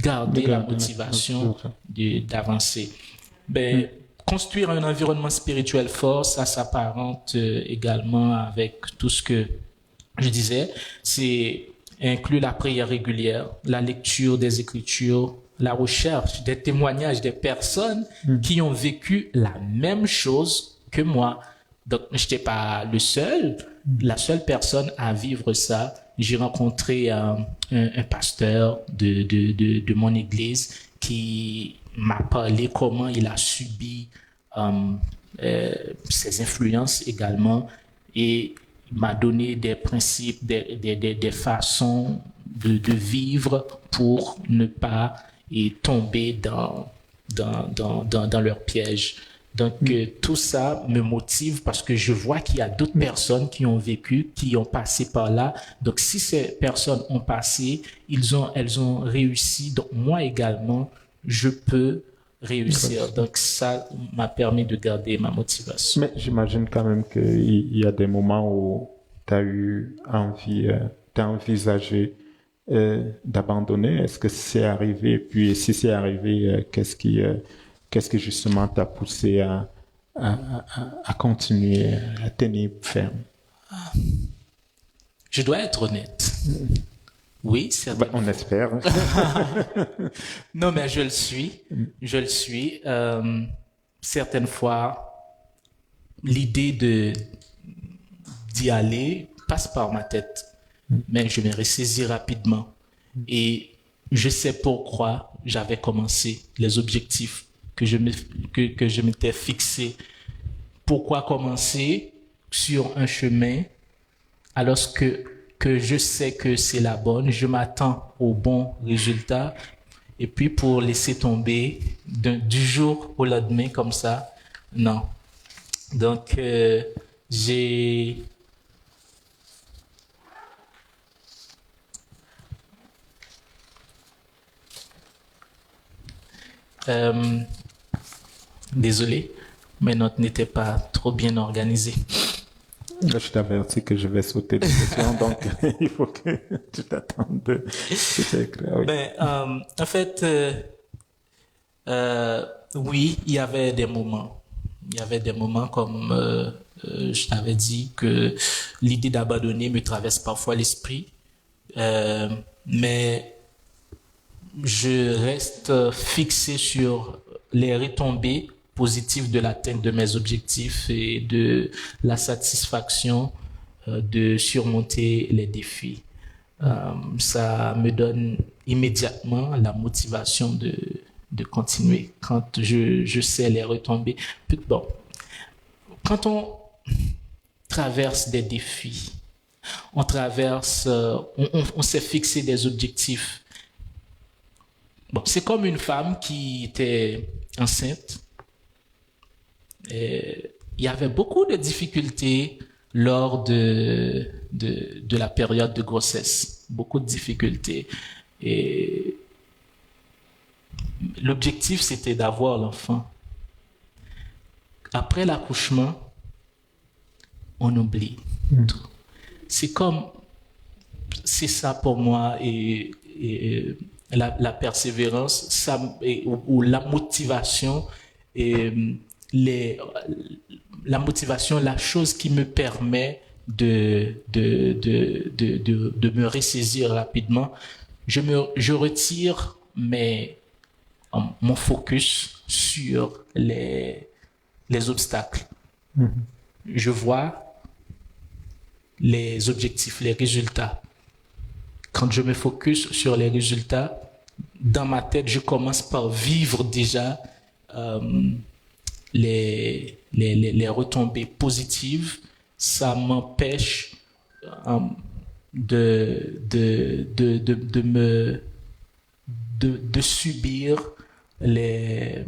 garder la motivation d'avancer. Ben, construire un environnement spirituel fort, ça s'apparente également avec tout ce que je disais. C'est inclut la prière régulière, la lecture des Écritures, la recherche des témoignages des personnes qui ont vécu la même chose que moi. Donc, je n'étais pas la seule personne à vivre ça. J'ai rencontré un pasteur de mon église qui m'a parlé comment il a subi ses influences également, et il m'a donné des principes, des façons de vivre pour ne pas tomber dans leur piège. Donc, tout ça me motive parce que je vois qu'il y a d'autres personnes qui ont vécu, qui ont passé par là. Donc, si ces personnes ont passé, elles ont réussi. Donc, moi également, je peux réussir. Donc, ça m'a permis de garder ma motivation. Mais j'imagine quand même qu'il y a des moments où tu as eu envie, tu as envisagé d'abandonner. Est-ce que c'est arrivé? Et puis, si c'est arrivé, qu'est-ce qui justement t'a poussé à continuer, à tenir ferme? Je dois être honnête. Oui, certainement. On espère. Non, mais je le suis. Je le suis. Certaines fois, l'idée d'y aller passe par ma tête, mais je me ressaisis rapidement. Et je sais pourquoi j'avais commencé, les objectifs que je m'étais fixé. Pourquoi commencer sur un chemin alors que je sais que c'est la bonne, je m'attends au bon résultat, et puis pour laisser tomber du jour au lendemain comme ça, non. Donc, j'ai... Désolé, mes notes n'étaient pas trop bien organisées. Je t'avertis que je vais sauter des questions, donc il faut que tu t'attendes. Oui. Ben, en fait, oui, il y avait des moments. Il y avait des moments comme je t'avais dit que l'idée d'abandonner me traverse parfois l'esprit, mais je reste fixé sur les retombées positives de l'atteinte de mes objectifs et de la satisfaction de surmonter les défis. Ça me donne immédiatement la motivation de continuer quand je sais les retombées. Bon, quand on traverse des défis, on s'est fixé des objectifs. Bon, c'est comme une femme qui était enceinte. Et il y avait beaucoup de difficultés lors de la période de grossesse. Beaucoup de difficultés. Et l'objectif, c'était d'avoir l'enfant. Après l'accouchement, on oublie tout. C'est ça pour moi, et la persévérance, ou la motivation, et la motivation, la chose qui me permet de me ressaisir rapidement. Je retire mon focus sur les obstacles. Je vois les objectifs, les résultats. Quand je me focus sur les résultats, dans ma tête, je commence par vivre déjà les retombées positives. Ça m'empêche de subir les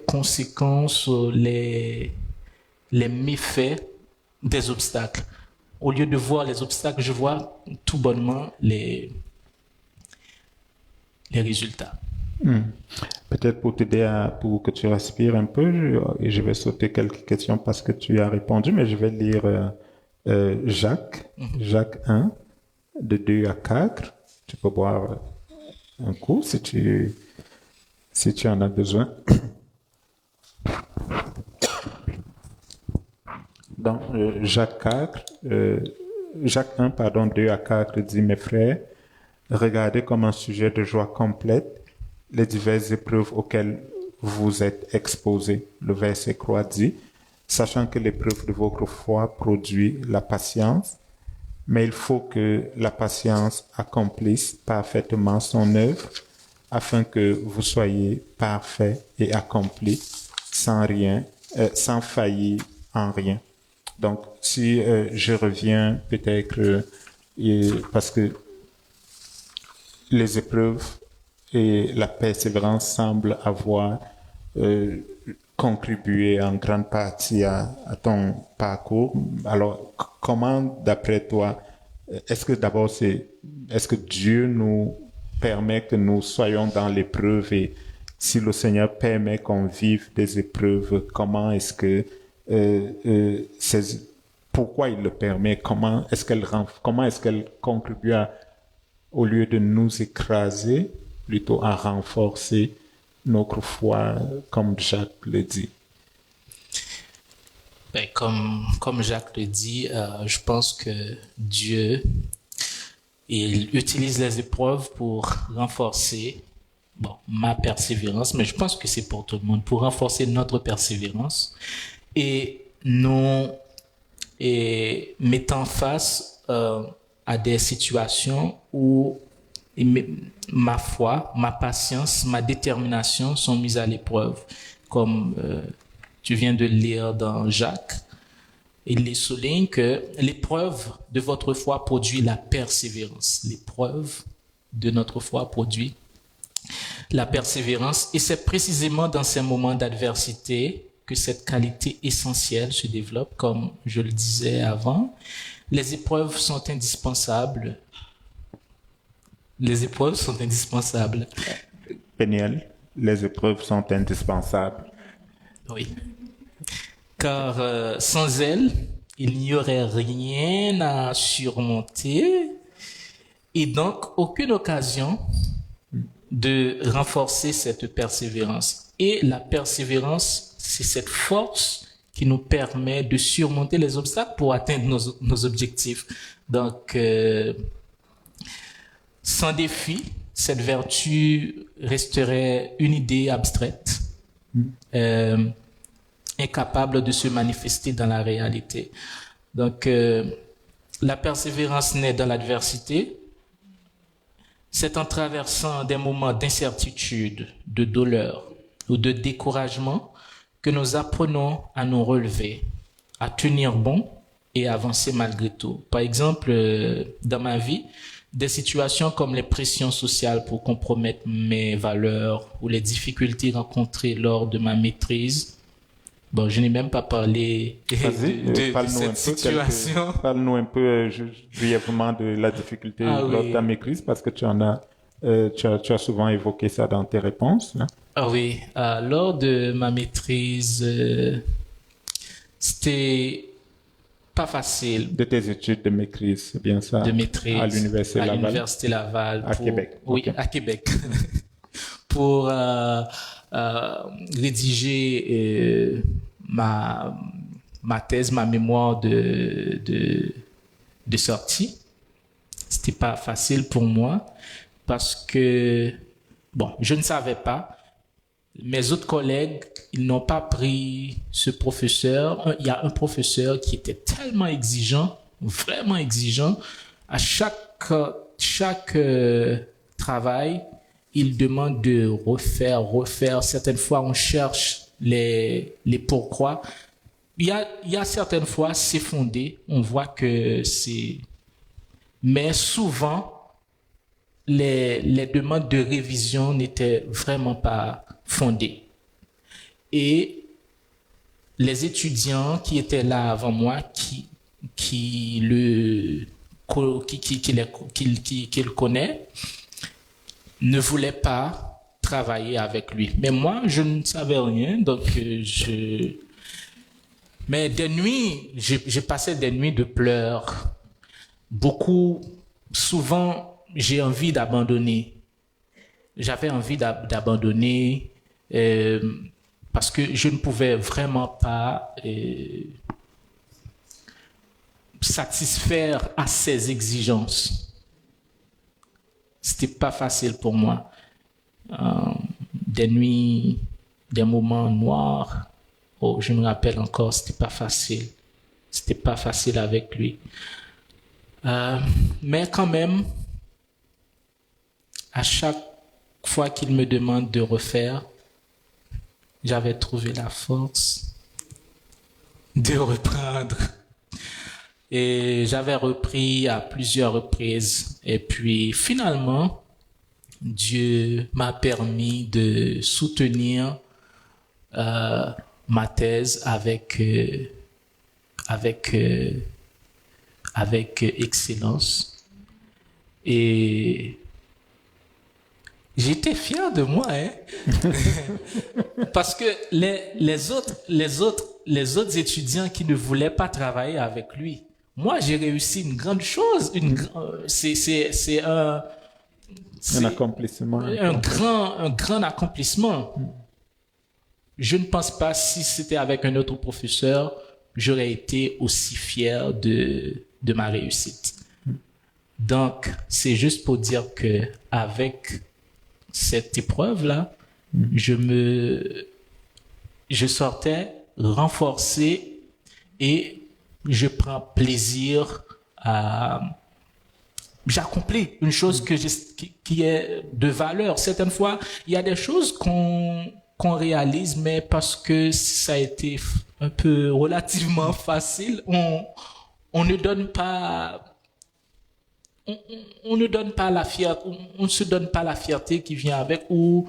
conséquences, les méfaits des obstacles. Au lieu de voir les obstacles, je vois tout bonnement les résultats. Peut-être pour t'aider pour que tu respires un peu, je vais sauter quelques questions parce que tu as répondu, mais je vais lire Jacques 1, de 2 à 4. Tu peux boire un coup si tu en as besoin. Dans Jacques 1, 2 à 4 dit: Mes frères, regardez comme un sujet de joie complète les diverses épreuves auxquelles vous êtes exposés. Le verset 3 dit: Sachant que l'épreuve de votre foi produit la patience, mais il faut que la patience accomplisse parfaitement son œuvre, afin que vous soyez parfaits et accomplis sans faillir en rien. Donc, si je reviens peut-être, parce que les épreuves et la persévérance semblent avoir contribué en grande partie à ton parcours. Alors, comment, d'après toi, est-ce que Dieu nous permet que nous soyons dans l'épreuve, et si le Seigneur permet qu'on vive des épreuves, comment est-ce que pourquoi il le permet? Comment est-ce qu'elle contribue au lieu de nous écraser, plutôt à renforcer notre foi, comme Jacques le dit? Ben, comme Jacques le dit, je pense que Dieu, il utilise les épreuves pour renforcer ma persévérance, mais je pense que c'est pour tout le monde, pour renforcer notre persévérance et nous mettant face à des situations où ma foi, ma patience, ma détermination sont mises à l'épreuve. Comme tu viens de lire dans Jacques, il souligne que l'épreuve de votre foi produit la persévérance. L'épreuve de notre foi produit la persévérance, et c'est précisément dans ces moments d'adversité que cette qualité essentielle se développe. Comme je le disais avant, les épreuves sont indispensables. Les épreuves sont indispensables. Péniel, les épreuves sont indispensables. Oui. Car sans elles, il n'y aurait rien à surmonter, et donc aucune occasion de renforcer cette persévérance. Et la persévérance, c'est cette force qui nous permet de surmonter les obstacles pour atteindre nos objectifs. Donc, sans défi, cette vertu resterait une idée abstraite, incapable de se manifester dans la réalité. Donc, la persévérance naît dans l'adversité. C'est en traversant des moments d'incertitude, de douleur ou de découragement que nous apprenons à nous relever, à tenir bon et à avancer malgré tout. Par exemple, dans ma vie, des situations comme les pressions sociales pour compromettre mes valeurs ou les difficultés rencontrées lors de ma maîtrise. Bon, je n'ai même pas parlé de cette situation. Parle-nous un peu brièvement de la difficulté lors de ta maîtrise, parce que tu as souvent évoqué ça dans tes réponses. Là. Ah oui, lors de ma maîtrise, c'était pas facile. De tes études de maîtrise, c'est bien ça? De maîtrise. À l'Université Laval. À Québec. Oui, okay. À Québec. Pour rédiger ma thèse, ma mémoire de sortie. C'était pas facile pour moi parce que, je ne savais pas. Mes autres collègues, ils n'ont pas pris ce professeur. Il y a un professeur qui était tellement exigeant, vraiment exigeant. À chaque travail, il demande de refaire. Certaines fois, on cherche les pourquoi. Il y a certaines fois, c'est fondé. On voit que c'est... Mais souvent, les demandes de révision n'étaient vraiment pas fondées. Et les étudiants qui étaient là avant moi, qui le connaît, ne voulaient pas travailler avec lui. Mais moi, je ne savais rien, donc Mais des nuits, j'ai passé des nuits de pleurs. Souvent, j'ai envie d'abandonner. J'avais envie d'abandonner parce que je ne pouvais vraiment pas satisfaire à ses exigences. C'était pas facile pour moi. Des nuits, des moments noirs. Oh, je me rappelle encore, c'était pas facile. C'était pas facile avec lui. Mais quand même, à chaque fois qu'il me demande de refaire, j'avais trouvé la force de reprendre. Et j'avais repris à plusieurs reprises. Et puis finalement, Dieu m'a permis de soutenir ma thèse avec excellence. Et j'étais fier de moi, hein? Parce que les autres étudiants qui ne voulaient pas travailler avec lui, moi j'ai réussi une grande chose. C'est un accomplissement. Un grand accomplissement. Je ne pense pas si c'était avec un autre professeur, j'aurais été aussi fier de ma réussite. Donc, c'est juste pour dire que avec cette épreuve-là, je sortais renforcé et je prends plaisir à... J'accomplis une chose qui est de valeur. Certaines fois, il y a des choses qu'on réalise, mais parce que ça a été un peu relativement facile, on ne donne pas... On ne donne pas la fierté, on ne se donne pas la fierté qui vient avec, ou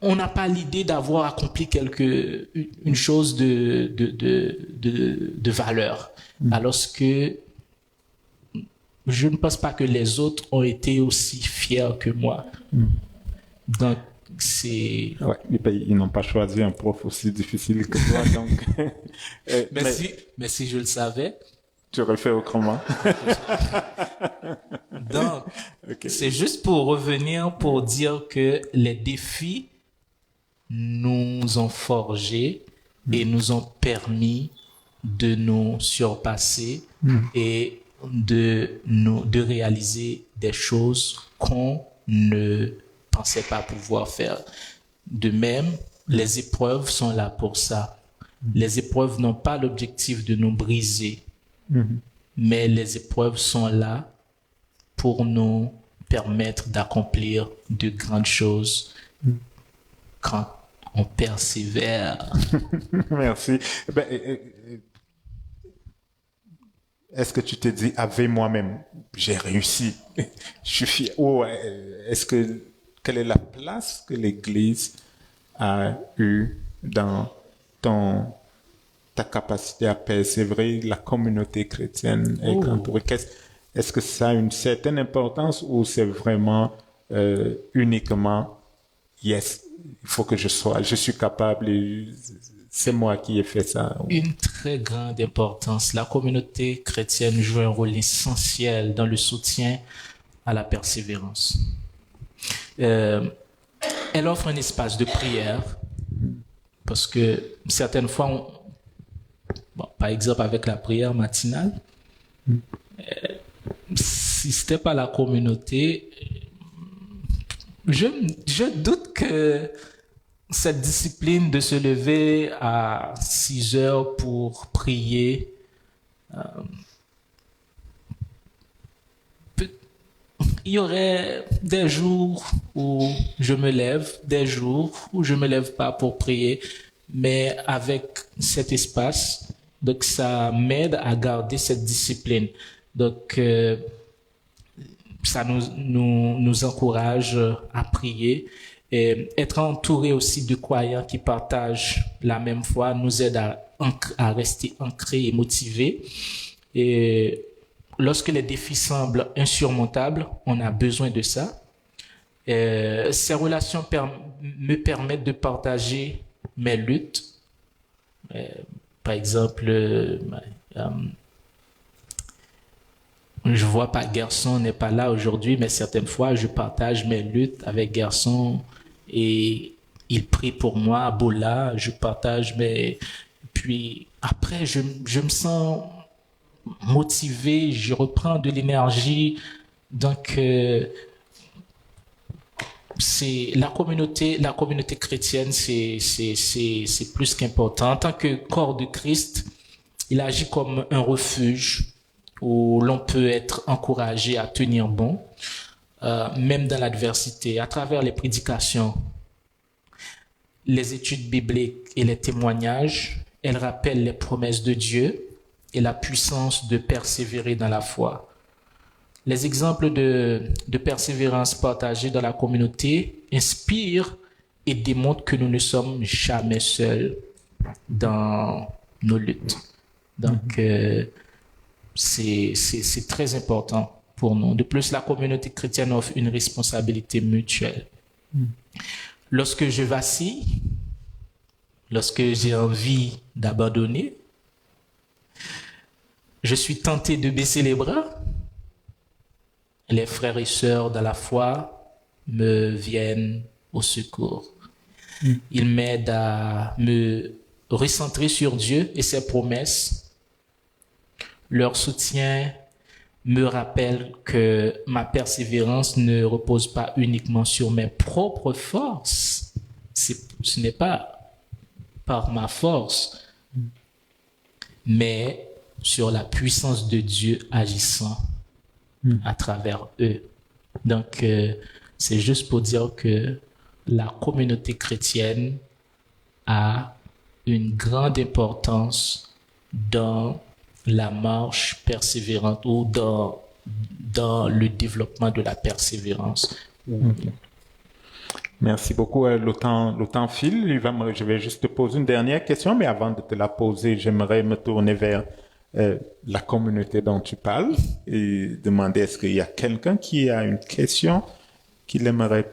on n'a pas l'idée d'avoir accompli une chose de valeur. Alors que je ne pense pas que les autres ont été aussi fiers que moi. Donc, c'est... Ouais, ils n'ont pas choisi un prof aussi difficile que toi, donc... mais si je le savais... Tu aurais fait autrement. Donc, c'est juste pour revenir, pour dire que les défis nous ont forgés et nous ont permis de nous surpasser et de réaliser des choses qu'on ne pensait pas pouvoir faire. De même, les épreuves sont là pour ça. Les épreuves n'ont pas l'objectif de nous briser. Mais les épreuves sont là pour nous permettre d'accomplir de grandes choses quand on persévère. Merci. Est-ce que tu te dis, avec moi-même, j'ai réussi, je suis fier? Ou quelle est la place que l'Église a eue dans ta capacité à persévérer, la communauté chrétienne est entourée? Est-ce que ça a une certaine importance ou c'est vraiment uniquement yes, il faut que je suis capable et c'est moi qui ai fait ça? Une très grande importance. La communauté chrétienne joue un rôle essentiel dans le soutien à la persévérance. Elle offre un espace de prière parce que certaines fois, par exemple, avec la prière matinale, si c'était pas la communauté, je doute que cette discipline de se lever à 6 heures pour prier, il y aurait des jours où je me lève, des jours où je me lève pas pour prier, mais avec cet espace, donc ça m'aide à garder cette discipline. Donc ça nous encourage à prier et être entouré aussi de croyants qui partagent la même foi nous aide à rester ancrés et motivés. Et lorsque les défis semblent insurmontables, on a besoin de ça. Ces relations me permettent de partager mes luttes. Par exemple, je vois pas Garçon n'est pas là aujourd'hui, mais certaines fois je partage mes luttes avec Garçon et il prie pour moi. Bola, je partage mes. Puis après, je me sens motivé, je reprends de l'énergie. Donc c'est la communauté chrétienne, c'est plus qu'important. En tant que corps de Christ, il agit comme un refuge où l'on peut être encouragé à tenir bon, même dans l'adversité, à travers les prédications, les études bibliques et les témoignages. Elles rappellent les promesses de Dieu et la puissance de persévérer dans la foi. Les exemples de persévérance partagés dans la communauté inspirent et démontrent que nous ne sommes jamais seuls dans nos luttes. Donc, c'est très important pour nous. De plus, la communauté chrétienne offre une responsabilité mutuelle. Lorsque je vacille, lorsque j'ai envie d'abandonner, je suis tenté de baisser les bras. Les frères et sœurs dans la foi me viennent au secours. Ils m'aident à me recentrer sur Dieu et ses promesses. Leur soutien me rappelle que ma persévérance ne repose pas uniquement sur mes propres forces. Ce n'est pas par ma force, mais sur la puissance de Dieu agissant à travers eux. Donc, c'est juste pour dire que la communauté chrétienne a une grande importance dans la marche persévérante ou dans le développement de la persévérance. Merci beaucoup. Le temps file. Je vais juste te poser une dernière question, mais avant de te la poser, j'aimerais me tourner vers la communauté dont tu parles et demander est-ce qu'il y a quelqu'un qui a une question qu'elle aimerait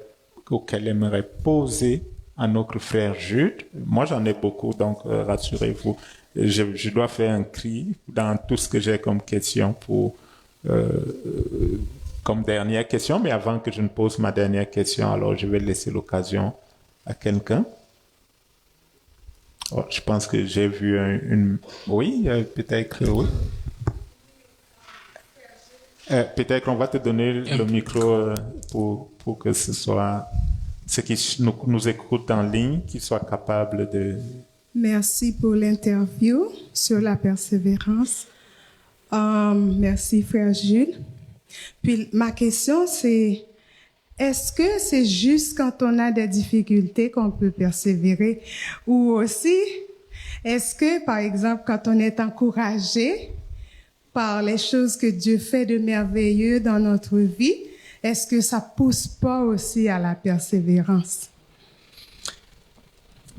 poser à notre frère Jude. Moi, j'en ai beaucoup, donc rassurez-vous. Je dois faire un cri dans tout ce que j'ai comme question comme dernière question, mais avant que je ne pose ma dernière question, alors je vais laisser l'occasion à quelqu'un. Oh, je pense que j'ai vu Oui, peut-être oui. Peut-être qu'on va te donner le micro pour que ce soit ceux qui nous écoutent en ligne, qui soient capables de... Merci pour l'interview sur la persévérance. Merci, frère Jules. Puis ma question, c'est, est-ce que c'est juste quand on a des difficultés qu'on peut persévérer? Ou aussi, est-ce que, par exemple, quand on est encouragé par les choses que Dieu fait de merveilleux dans notre vie, est-ce que ça pousse pas aussi à la persévérance?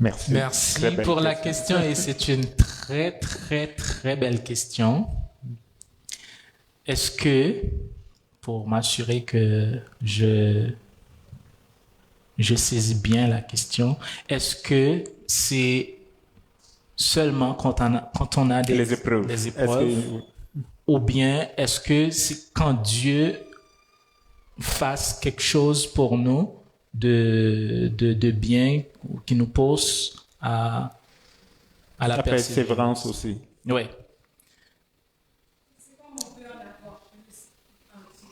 Merci. Merci pour la question et c'est une très, très, très belle question. Est-ce que, pour m'assurer que je saisis bien la question, est-ce que c'est seulement quand on a des épreuves ou bien est-ce que c'est quand Dieu fasse quelque chose pour nous de bien qui nous pousse à la persévérance aussi. Oui. C'est comme on veut en avoir plus en Dieu.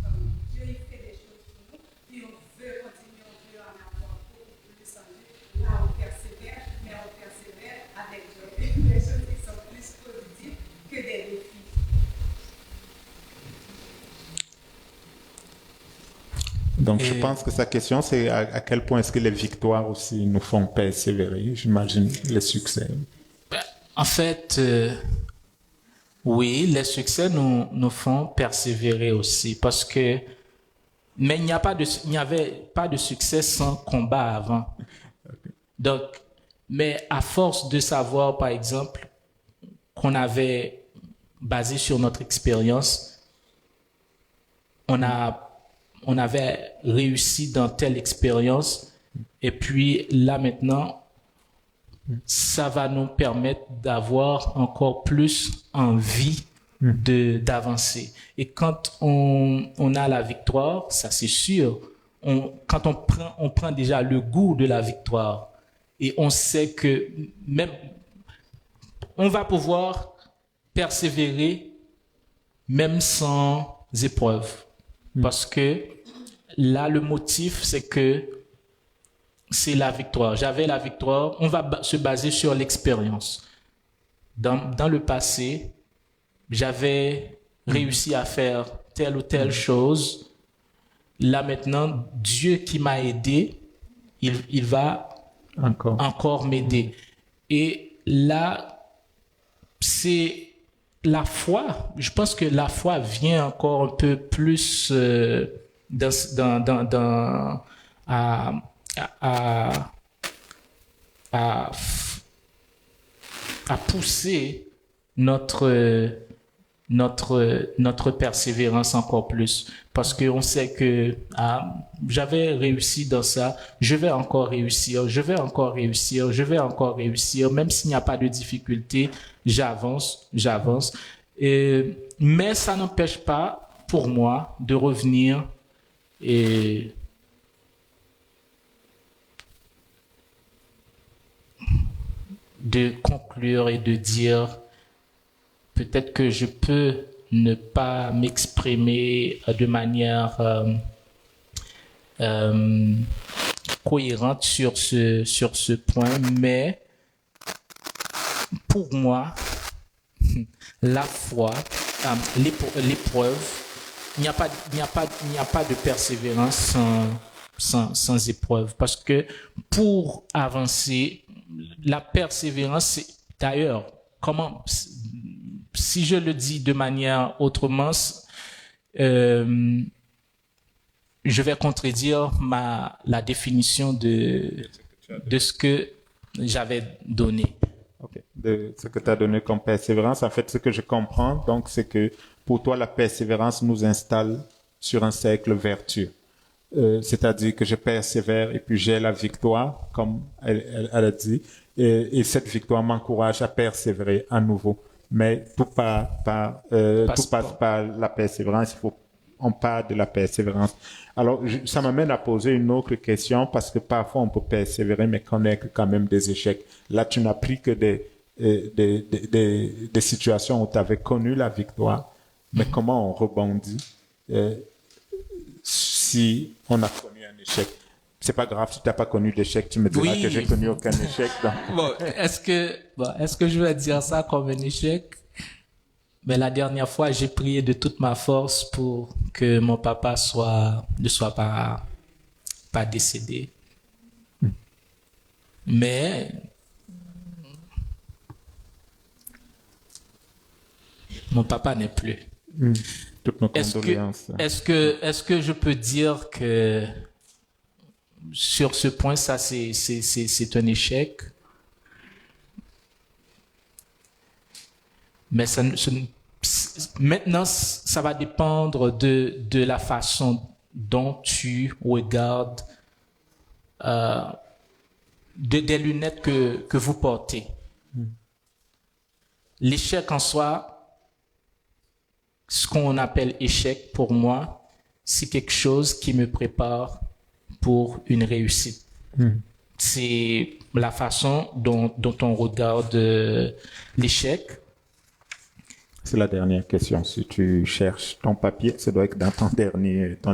Comme Dieu il fait des choses pour nous, puis on veut continuer, on veut en avoir beaucoup plus en Dieu. Là, on persévère, mais on persévère avec des choses qui sont plus positives que des défis. Donc, je pense que sa question, c'est à quel point est-ce que les victoires aussi nous font persévérer, j'imagine, les succès. En fait, oui, les succès nous font persévérer aussi parce que, mais il n'y avait pas de succès sans combat avant. Donc, mais à force de savoir, par exemple, qu'on avait basé sur notre expérience, on on avait réussi dans telle expérience. Et puis là maintenant, ça va nous permettre d'avoir encore plus envie d'avancer. Et quand on a la victoire, ça c'est sûr, quand on prend déjà le goût de la victoire et on sait que même on va pouvoir persévérer même sans épreuve. Parce que là, le motif, c'est que c'est la victoire. J'avais la victoire. On va se baser sur l'expérience. Dans le passé, j'avais réussi à faire telle ou telle chose. Là maintenant, Dieu qui m'a aidé, il va encore m'aider. Et là, c'est la foi. Je pense que la foi vient encore un peu plus à pousser notre persévérance encore plus, parce qu'on sait que j'avais réussi dans ça, je vais encore réussir, même s'il n'y a pas de difficulté, j'avance. Mais ça n'empêche pas pour moi de revenir et de conclure et de dire peut-être que je peux ne pas m'exprimer de manière cohérente sur ce point, mais pour moi, la foi, l'épreuve, il n'y a pas de persévérance sans épreuve, parce que pour avancer, la persévérance, c'est d'ailleurs, si je le dis de manière autrement, je vais contredire la définition de ce que j'avais donné. Okay. De ce que tu as donné comme persévérance, en fait, ce que je comprends, donc, c'est que pour toi, la persévérance nous installe sur un cercle vertueux. C'est-à-dire que je persévère et puis j'ai la victoire, comme elle a dit, et cette victoire m'encourage à persévérer à nouveau. Mais tout passe par la persévérance. On parle de la persévérance. Alors, ça m'amène à poser une autre question, parce que parfois on peut persévérer mais connaître quand même des échecs. Là, tu n'as pris que des situations où tu avais connu la victoire, mais comment on rebondit si on a connu un échec? C'est pas grave si tu n'as pas connu d'échec, tu me diras que j'ai connu aucun échec. Donc. Bon, est-ce que je vais dire ça comme un échec? Mais la dernière fois, j'ai prié de toute ma force pour que mon papa ne soit pas décédé. Mais mon papa n'est plus. Toutes nos condoléances. Est-ce que je peux dire que sur ce point, ça c'est un échec? Mais maintenant, ça va dépendre de la façon dont tu regardes des lunettes que vous portez. L'échec en soi, ce qu'on appelle échec pour moi, c'est quelque chose qui me prépare pour une réussite. C'est la façon dont on regarde l'échec. C'est la dernière question. Si tu cherches ton papier, ça doit être dans ton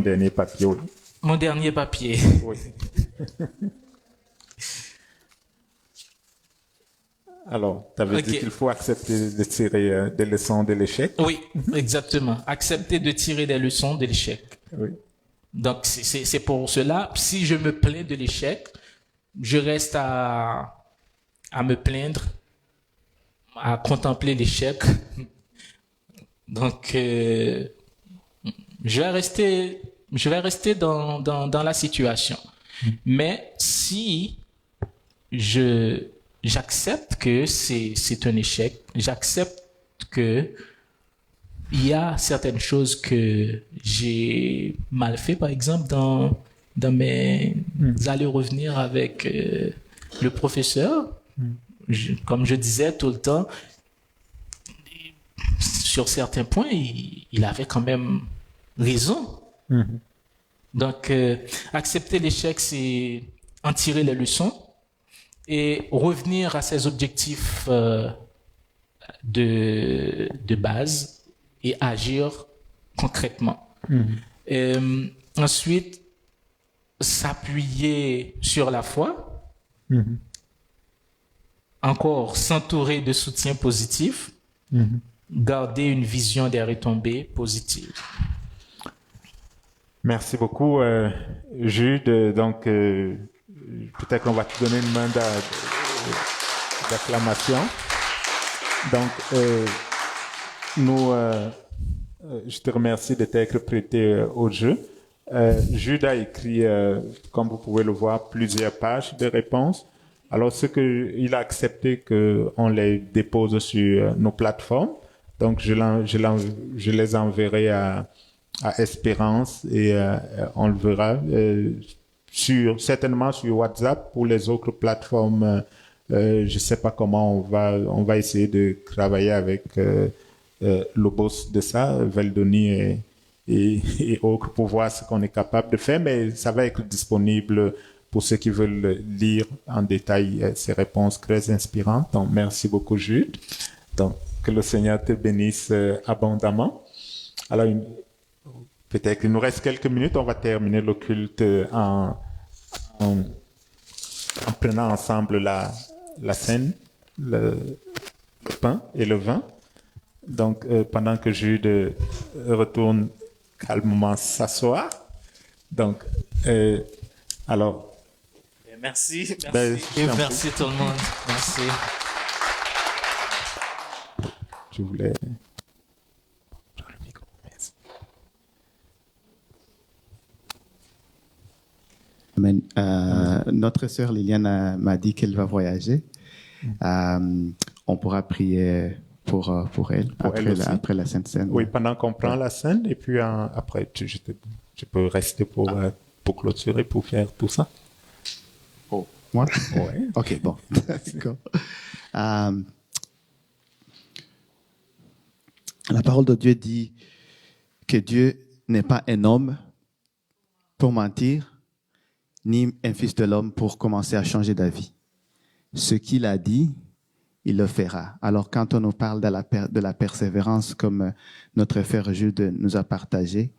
dernier papier. Oui. Mon dernier papier. Oui. Alors, tu avais dit qu'il faut accepter de tirer des leçons de l'échec. Oui, exactement. Accepter de tirer des leçons de l'échec. Oui. Donc, c'est pour cela, si je me plains de l'échec, je reste à me plaindre, à contempler l'échec. Donc, je vais rester dans la situation. Mais si j'accepte que c'est un échec, j'accepte que il y a certaines choses que j'ai mal fait, par exemple, dans mes allers-revenir avec le professeur. Comme je disais tout le temps, sur certains points, il avait quand même raison. Donc, accepter l'échec, c'est en tirer les leçons et revenir à ses objectifs de base et agir concrètement. Ensuite, s'appuyer sur la foi. Encore, s'entourer de soutien positif. Garder une vision des retombées positives. Merci beaucoup, Jude. Donc, peut-être qu'on va te donner une main d'acclamation. Donc, je te remercie de t'être prêté au jeu. Jude a écrit, comme vous pouvez le voir, plusieurs pages de réponses. Alors, il a accepté qu'on les dépose sur nos plateformes. Donc, je les enverrai à Espérance et on le verra certainement sur WhatsApp. Pour les autres plateformes, je sais pas comment on va essayer de travailler avec le boss de ça, Veldoni et autres, pour voir ce qu'on est capable de faire, mais ça va être disponible pour ceux qui veulent lire en détail ces réponses très inspirantes. Donc, merci beaucoup, Jude. Donc, que le Seigneur te bénisse abondamment. Alors, peut-être qu'il nous reste quelques minutes, on va terminer le culte en prenant ensemble la scène, le pain et le vin. Donc, pendant que Jude retourne calmement s'asseoir. Donc, alors... Merci. Merci tout le monde. Merci. Je voulais... Amen. Notre sœur Liliane m'a dit qu'elle va voyager. On pourra prier pour elle, après la Sainte Seine. Oui, pendant qu'on prend la scène, et puis après, je peux rester pour clôturer, pour faire tout ça. Oh, moi? Oui. Ok, bon. D'accord. La parole de Dieu dit que Dieu n'est pas un homme pour mentir, ni un fils de l'homme pour commencer à changer d'avis. Ce qu'il a dit, il le fera. Alors, quand on nous parle de la persévérance, comme notre frère Jude nous a partagé,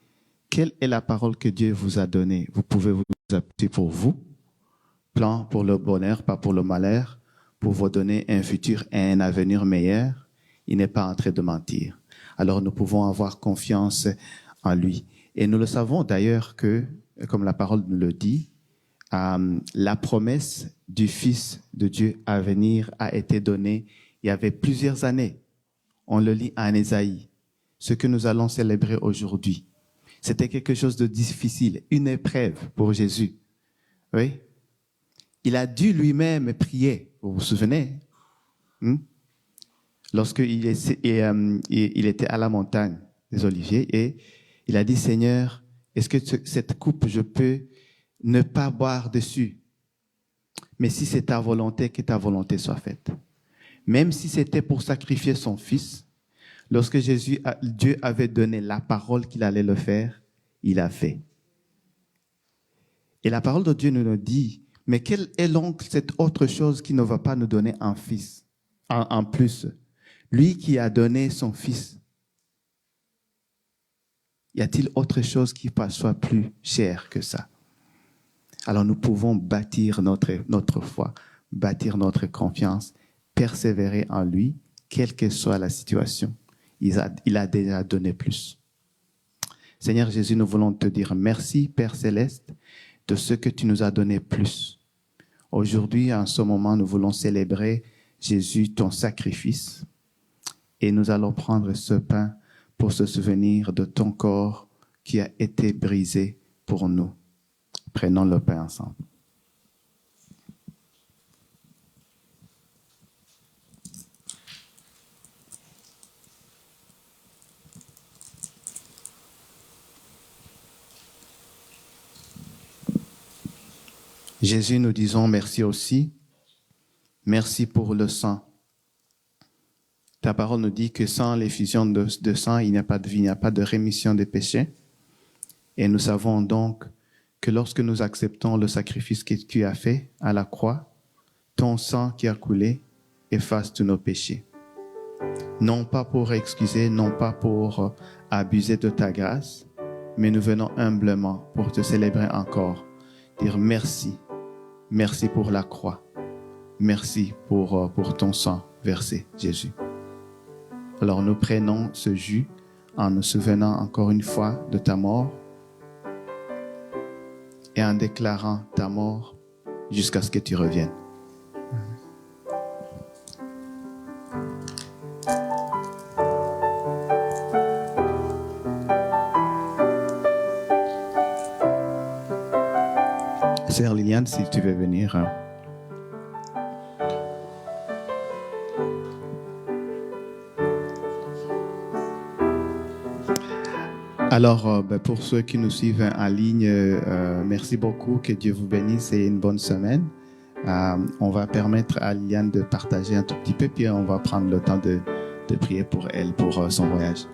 quelle est la parole que Dieu vous a donnée? Vous pouvez vous appuyer pour vous, plan pour le bonheur, pas pour le malheur, pour vous donner un futur et un avenir meilleur. Il n'est pas en train de mentir. Alors, nous pouvons avoir confiance en lui. Et nous le savons d'ailleurs que, comme la parole nous le dit, la promesse du Fils de Dieu à venir a été donnée il y avait plusieurs années. On le lit en Ésaïe. Ce que nous allons célébrer aujourd'hui, c'était quelque chose de difficile, une épreuve pour Jésus. Oui. Il a dû lui-même prier. Vous vous souvenez? Lorsqu'il était à la montagne des Oliviers et il a dit, Seigneur, est-ce que cette coupe, je peux ne pas boire dessus? Mais si c'est ta volonté, que ta volonté soit faite. Même si c'était pour sacrifier son fils, lorsque Dieu avait donné la parole qu'il allait le faire, il a fait. Et la parole de Dieu nous dit, mais quelle est donc cette autre chose qui ne va pas nous donner un fils en plus? Lui qui a donné son fils. Y a-t-il autre chose qui soit plus cher que ça? Alors nous pouvons bâtir notre foi, bâtir notre confiance, persévérer en lui, quelle que soit la situation. Il a déjà donné plus. Seigneur Jésus, nous voulons te dire merci, Père Céleste, de ce que tu nous as donné plus. Aujourd'hui, en ce moment, nous voulons célébrer, Jésus, ton sacrifice. Et nous allons prendre ce pain pour se souvenir de ton corps qui a été brisé pour nous. Prenons le pain ensemble. Jésus, nous disons merci aussi. Merci pour le sang. Ta parole nous dit que sans l'effusion de sang, il n'y a pas de vie, il n'y a pas de rémission des péchés. Et nous savons donc que lorsque nous acceptons le sacrifice que tu as fait à la croix, ton sang qui a coulé efface tous nos péchés. Non pas pour excuser, non pas pour abuser de ta grâce, mais nous venons humblement pour te célébrer encore, dire merci, merci pour la croix, merci pour ton sang versé, Jésus. Alors nous prenons ce jus en nous souvenant encore une fois de ta mort et en déclarant ta mort jusqu'à ce que tu reviennes. Sœur Liliane, si tu veux venir. Alors, pour ceux qui nous suivent en ligne, merci beaucoup, que Dieu vous bénisse et une bonne semaine. On va permettre à Liliane de partager un tout petit peu, puis on va prendre le temps de prier pour elle, pour son voyage.